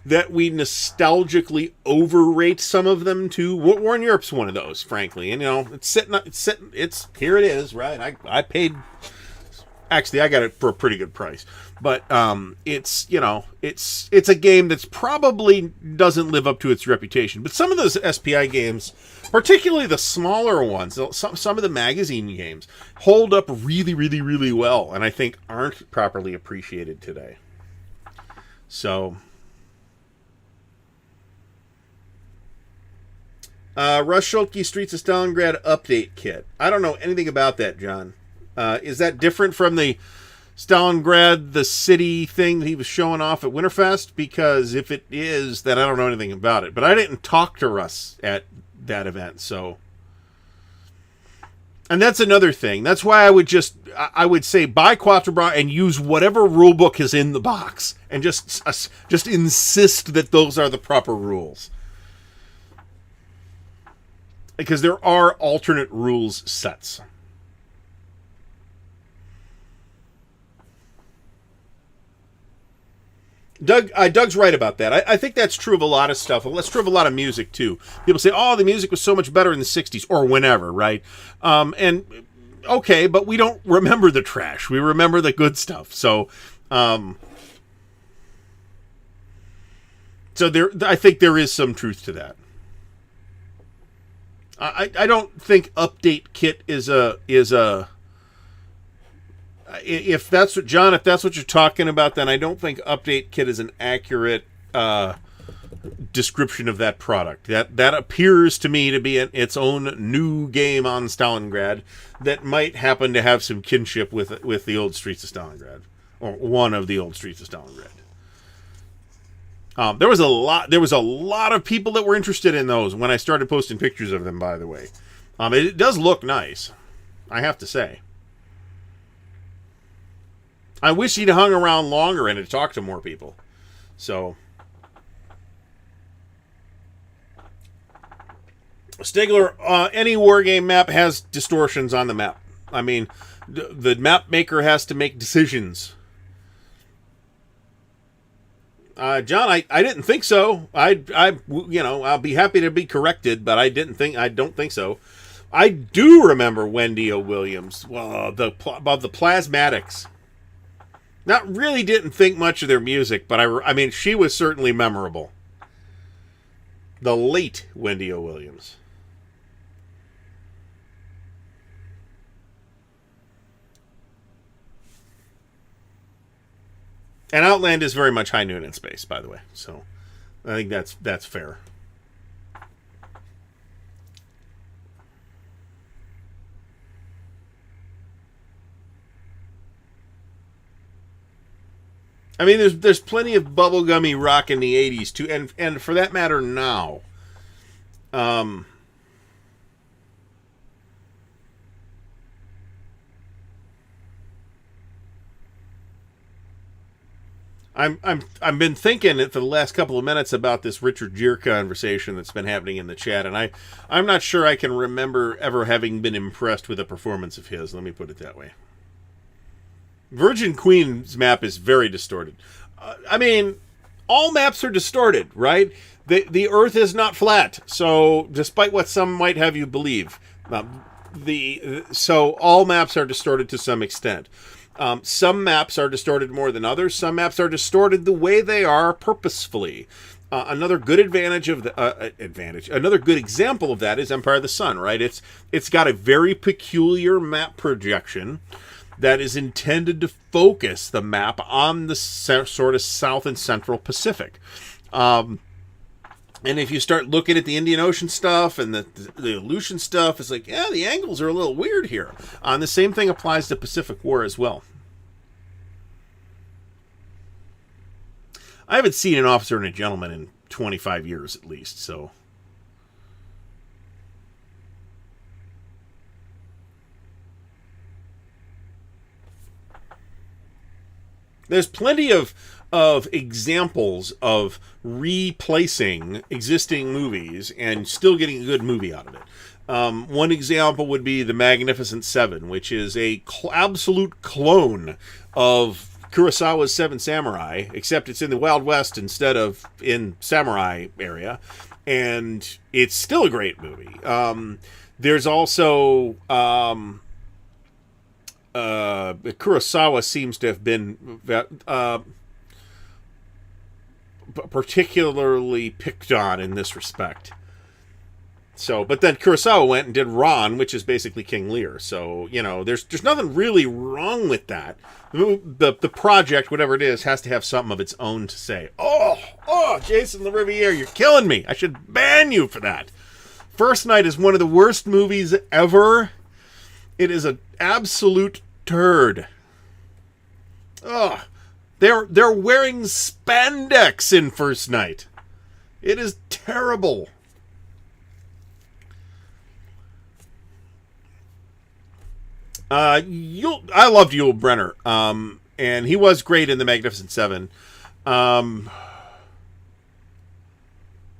that we nostalgically overrate some of them too. War in Europe's one of those, frankly. And, you know, it's here it is, right? I paid, actually, I got it for a pretty good price. But it's, you know, it's a game that's probably doesn't live up to its reputation. But some of those SPI games, particularly the smaller ones, some of the magazine games, hold up really, really, really well, and I think aren't properly appreciated today. So, Russ Schultke Streets of Stalingrad update kit. I don't know anything about that, John. Is that different from the Stalingrad, the city thing that he was showing off at Winterfest? Because if it is, then I don't know anything about it. But I didn't talk to Russ at that event, so. And that's another thing. That's why I would say buy Quatre Bras and use whatever rule book is in the box, and just insist that those are the proper rules. Because there are alternate rules sets. Doug's right about that. I think that's true of a lot of stuff. That's true of a lot of music, too. People say, oh, the music was so much better in the 60s, or whenever, right? And, okay, but we don't remember the trash. We remember the good stuff. So, I think there is some truth to that. I don't think update kit is a if that's what John, if that's what you're talking about, then I don't think update kit is an accurate description of that product. That appears to me to be its own new game on Stalingrad that might happen to have some kinship with the old Streets of Stalingrad, or one of the old Streets of Stalingrad. There was a lot of people that were interested in those when I started posting pictures of them, by the way. It does look nice, I have to say. I wish he'd hung around longer and had talked to more people. So, Stigler, any wargame map has distortions on the map. I mean, the map maker has to make decisions. John, I didn't think so. I'll be happy to be corrected, but I don't think so. I do remember Wendy O. Williams. Well, about the Plasmatics. Not really didn't think much of their music, but I mean, she was certainly memorable. The late Wendy O. Williams. And Outland is very much High Noon in space, by the way. So I think that's fair. I mean, there's plenty of bubblegummy rock in the '80s too, and for that matter now. Um, I've been thinking for the last couple of minutes about this Richard Gere conversation that's been happening in the chat, and I'm not sure I can remember ever having been impressed with a performance of his. Let me put it that way. Virgin Queen's map is very distorted. I mean, all maps are distorted, right? The Earth is not flat, so despite what some might have you believe, so all maps are distorted to some extent. Some maps are distorted more than others. Some maps are distorted the way they are purposefully. Another good another good example of that is Empire of the Sun, right? It's got a very peculiar map projection that is intended to focus the map on the sort of South and Central Pacific. And if you start looking at the Indian Ocean stuff and the Aleutian stuff, it's like, yeah, the angles are a little weird here. The same thing applies to Pacific War as well. I haven't seen an officer and a gentleman in 25 years at least, so... There's plenty of examples of replacing existing movies and still getting a good movie out of it. One example would be The Magnificent Seven, which is a absolute clone of Kurosawa's Seven Samurai, except it's in the Wild West instead of in Samurai area, and it's still a great movie. There's also... Kurosawa seems to have been particularly picked on in this respect. So, but then Kurosawa went and did Ron, which is basically King Lear. So, you know, there's nothing really wrong with that. The project, whatever it is, has to have something of its own to say. Oh, Jason LaRiviere, you're killing me. I should ban you for that. First Night is one of the worst movies ever. It is an absolute turd. They're wearing spandex in First Night. It is terrible. I loved Yul Brynner, and he was great in The Magnificent Seven.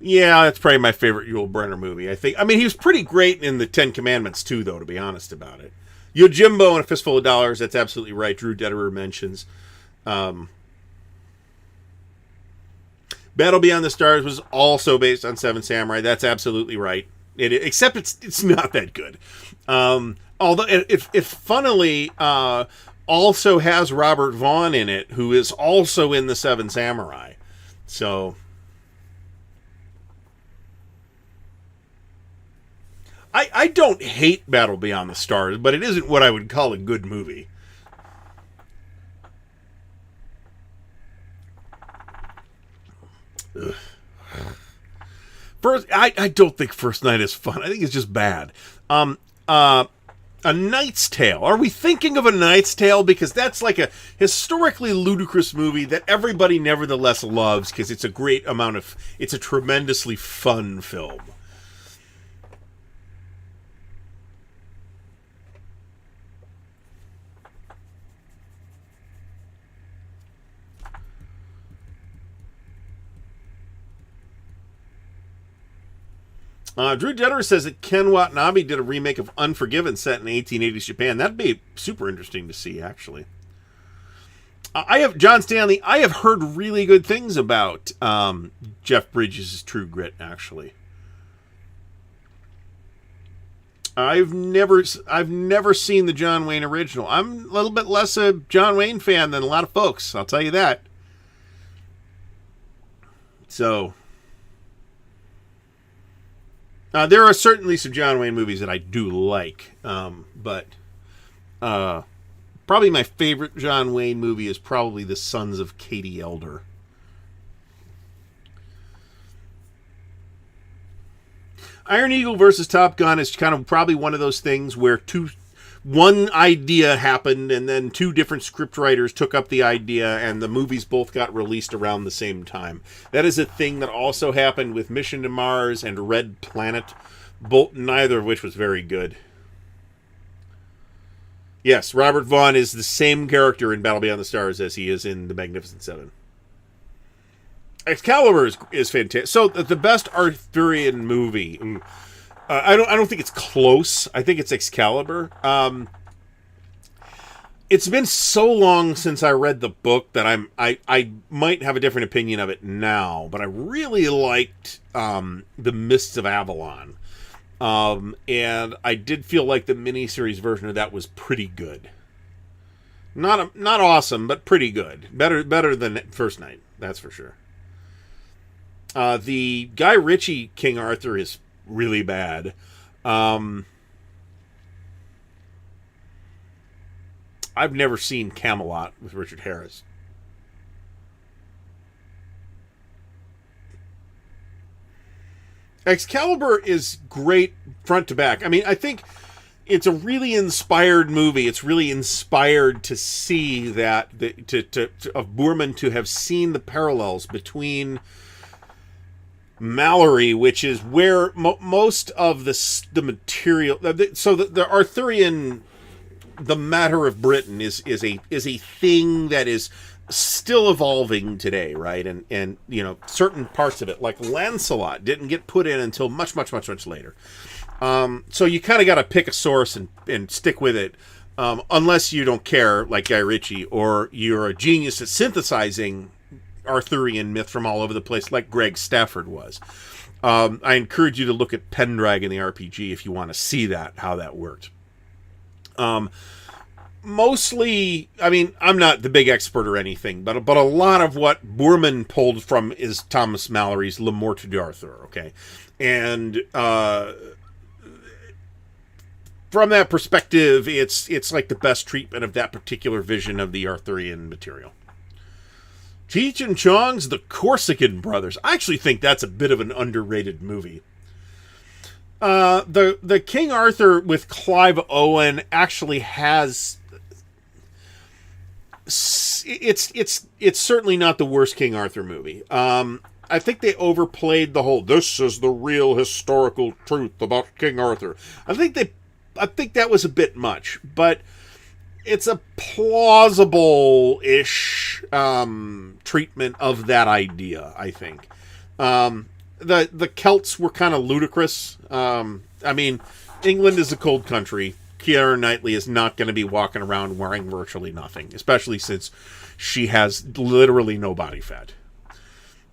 Yeah, that's probably my favorite Yul Brynner movie. I mean, he was pretty great in the Ten Commandments too, though, to be honest about it. Yojimbo and A Fistful of Dollars, that's absolutely right. Drew Detterer mentions. Battle Beyond the Stars was also based on Seven Samurai. That's absolutely right. Except it's not that good. Although it funnily also has Robert Vaughn in it, who is also in the Seven Samurai. So... I don't hate Battle Beyond the Stars, but it isn't what I would call a good movie. Ugh. I don't think First Night is fun. I think it's just bad. A Knight's Tale. Are we thinking of A Knight's Tale? Because that's like a historically ludicrous movie that everybody nevertheless loves because it's it's a tremendously fun film. Drew Detterer says that Ken Watanabe did a remake of Unforgiven set in 1880s Japan. That'd be super interesting to see, actually. John Stanley, I have heard really good things about Jeff Bridges' True Grit, actually. I've never seen the John Wayne original. I'm a little bit less a John Wayne fan than a lot of folks, I'll tell you that. So... There are certainly some John Wayne movies that I do like, but probably my favorite John Wayne movie is probably The Sons of Katie Elder. Iron Eagle versus Top Gun is kind of probably one of those things where one idea happened and then two different scriptwriters took up the idea and the movies both got released around the same time. That is a thing that also happened with Mission to Mars and Red Planet, neither of which was very good. Yes, Robert Vaughn is the same character in Battle Beyond the Stars as he is in The Magnificent Seven. Excalibur is fantastic. So the best Arthurian movie, I don't think it's close. I think it's Excalibur. It's been so long since I read the book that I might have a different opinion of it now. But I really liked The Mists of Avalon, and I did feel like the miniseries version of that was pretty good. Not awesome, but pretty good. Better than First Night, that's for sure. The Guy Ritchie King Arthur is really bad. I've never seen Camelot with Richard Harris. Excalibur is great front to back. I mean, I think it's a really inspired movie. It's really inspired to see that of Boorman to have seen the parallels between Mallory, which is where most of the material. So the Arthurian, the matter of Britain is a thing that is still evolving today, right? And certain parts of it, like Lancelot, didn't get put in until much later. So you kind of got to pick a source and stick with it, unless you don't care, like Guy Ritchie, or you're a genius at synthesizing Arthurian myth from all over the place, like Greg Stafford was. I encourage you to look at Pendragon the RPG if you want to see how that worked. Mostly, I mean, I'm not the big expert or anything, but a lot of what Boorman pulled from is Thomas Mallory's Le Morte d'Arthur, okay? And from that perspective, it's like the best treatment of that particular vision of the Arthurian material. Cheech and Chong's The Corsican Brothers. I actually think that's a bit of an underrated movie. The King Arthur with Clive Owen actually has. It's certainly not the worst King Arthur movie. I think they overplayed the whole "this is the real historical truth about King Arthur." I think that was a bit much, but it's a plausible-ish treatment of that idea, I think. The Celts were kind of ludicrous. I mean, England is a cold country. Keira Knightley is not going to be walking around wearing virtually nothing, especially since she has literally no body fat.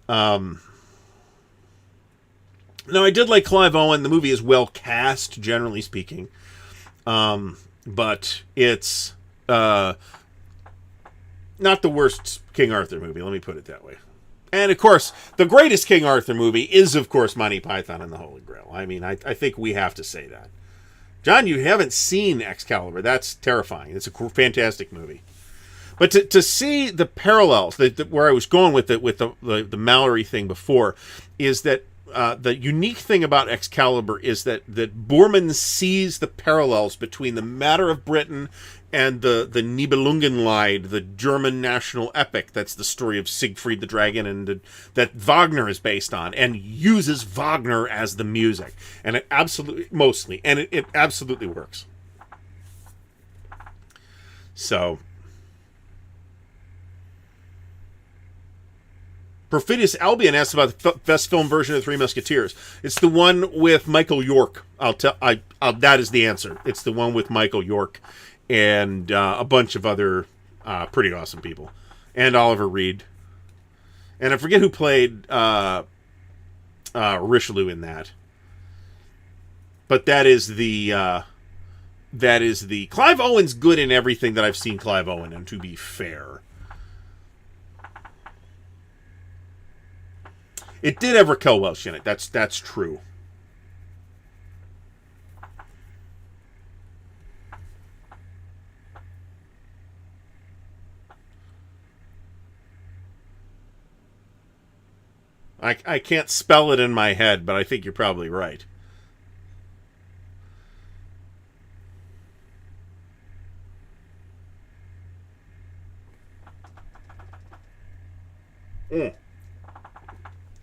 Now, I did like Clive Owen. The movie is well cast, generally speaking. But it's not the worst King Arthur movie, let me put it that way. And, of course, the greatest King Arthur movie is, of course, Monty Python and the Holy Grail. I mean, I think we have to say that. John, you haven't seen Excalibur. That's terrifying. It's a fantastic movie. But to see the parallels, where I was going with the Mallory thing before, is that the unique thing about Excalibur is that Boorman sees the parallels between the Matter of Britain and the Nibelungenlied, the German national epic that's the story of Siegfried the Dragon, and that Wagner is based on, and uses Wagner as the music. And it absolutely works. So, Perfidious Albion asks about the best film version of The Three Musketeers. It's the one with Michael York. That is the answer. It's the one with Michael York and a bunch of other pretty awesome people, and Oliver Reed, and I forget who played Richelieu in that. But that is the Clive Owen's good in everything that I've seen Clive Owen in, to be fair. It did have Raquel Welch in it. That's true. I can't spell it in my head, but I think you're probably right.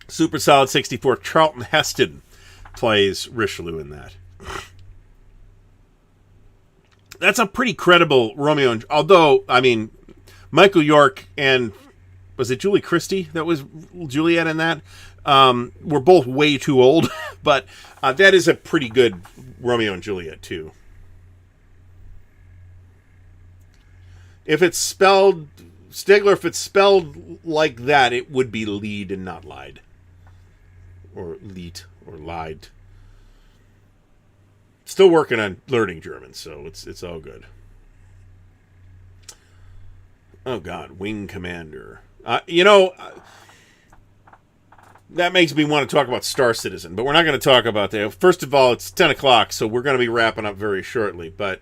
Super Solid 64. Charlton Heston plays Richelieu in that. That's a pretty credible Romeo. Although, I mean, Michael York and was it Julie Christie that was Juliet in that? Were both way too old, but that is a pretty good Romeo and Juliet too. If it's spelled Stigler, if it's spelled like that, it would be lead and not lied, or leet or lied. Still working on learning German, so it's all good. Oh God, Wing Commander. That makes me want to talk about Star Citizen, but we're not going to talk about that. First of all, it's 10 o'clock, so we're going to be wrapping up very shortly. But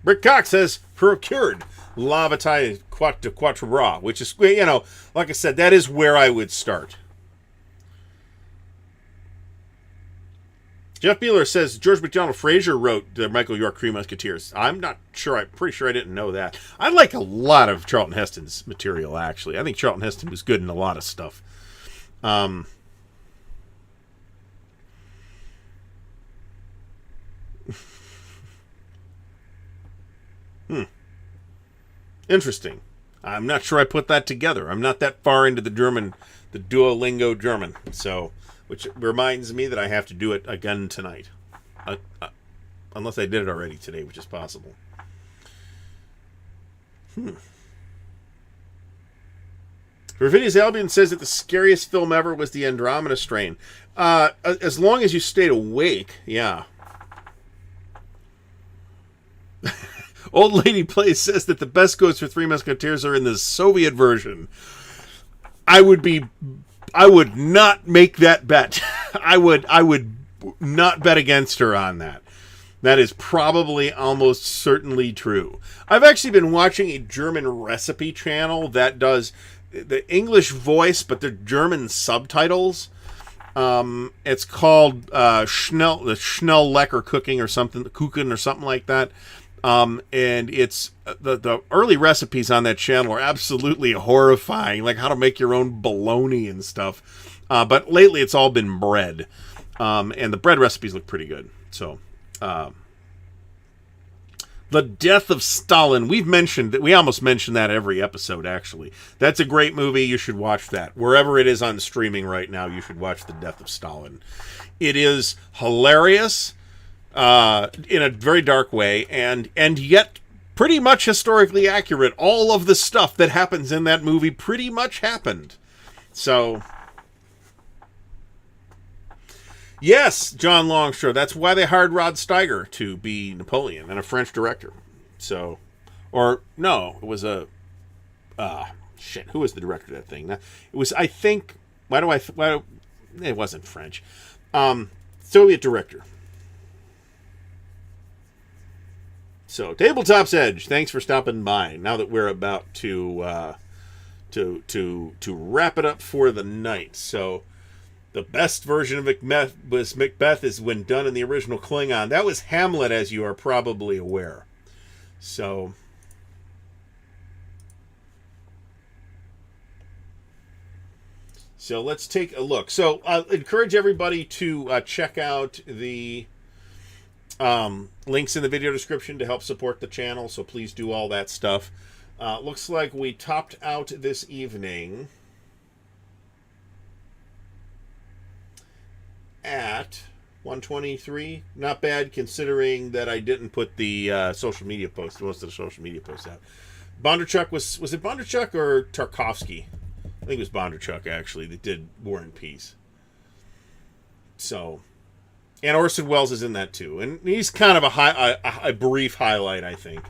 Rick Cox says, procured La Bataille de Quatre Bras, which is, like I said, that is where I would start. Jeff Beeler says George MacDonald Fraser wrote the Michael York Three Musketeers. I'm not sure. I'm pretty sure I didn't know that. I like a lot of Charlton Heston's material, actually. I think Charlton Heston was good in a lot of stuff. Interesting. I'm not sure I put that together. I'm not that far into the Duolingo German. So, which reminds me that I have to do it again tonight. Unless I did it already today, which is possible. Ravidius Albion says that the scariest film ever was the Andromeda Strain. As long as you stayed awake, yeah. Old Lady Plays says that the best goats for Three Musketeers are in the Soviet version. I would not make that bet. I would not bet against her on that. That is probably almost certainly true. I've actually been watching a German recipe channel that does the English voice, but the German subtitles. It's called Schnell Lecker Cooking or something, Kuchen or something like that. And it's the early recipes on that channel are absolutely horrifying, like how to make your own bologna and stuff. But lately it's all been bread, and the bread recipes look pretty good. So, The Death of Stalin. We almost mentioned that every episode, actually. That's a great movie. You should watch that. Wherever it is on streaming right now, you should watch The Death of Stalin. It is hilarious, in a very dark way, and yet pretty much historically accurate. All of the stuff that happens in that movie pretty much happened. So, yes, John Longshore. That's why they hired Rod Steiger to be Napoleon, and a French director. So, or no, it was who was the director of that thing? It was, I think, it wasn't French. Soviet director. So, Tabletop's Edge, thanks for stopping by. Now that we're about to wrap it up for the night. So, the best version of Macbeth is when done in the original Klingon. That was Hamlet, as you are probably aware. So, let's take a look. So, I encourage everybody to check out the links in the video description to help support the channel, so please do all that stuff. Looks like we topped out this evening at 123. Not bad, considering that I didn't put the social media post, most of the social media posts out. Bondarchuk was it Bondarchuk or Tarkovsky? I think it was Bondarchuk, actually, that did War and Peace. So, and Orson Welles is in that too, and he's kind of a brief highlight, I think.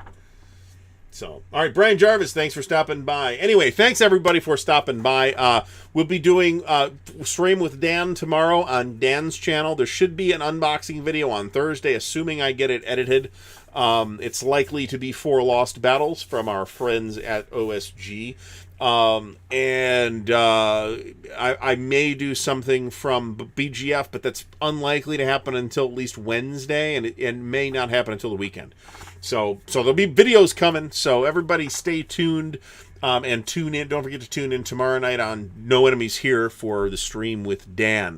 So, all right, Brian Jarvis, thanks for stopping by. Anyway, thanks everybody for stopping by. We'll be doing Stream with Dan tomorrow on Dan's channel. There should be an unboxing video on Thursday, assuming I get it edited. It's likely to be 4 Lost Battles from our friends at OSG. I may do something from BGF, but that's unlikely to happen until at least Wednesday, and it may not happen until the weekend. So there'll be videos coming. So everybody stay tuned and tune in. Don't forget to tune in tomorrow night on No Enemies Here for the stream with Dan.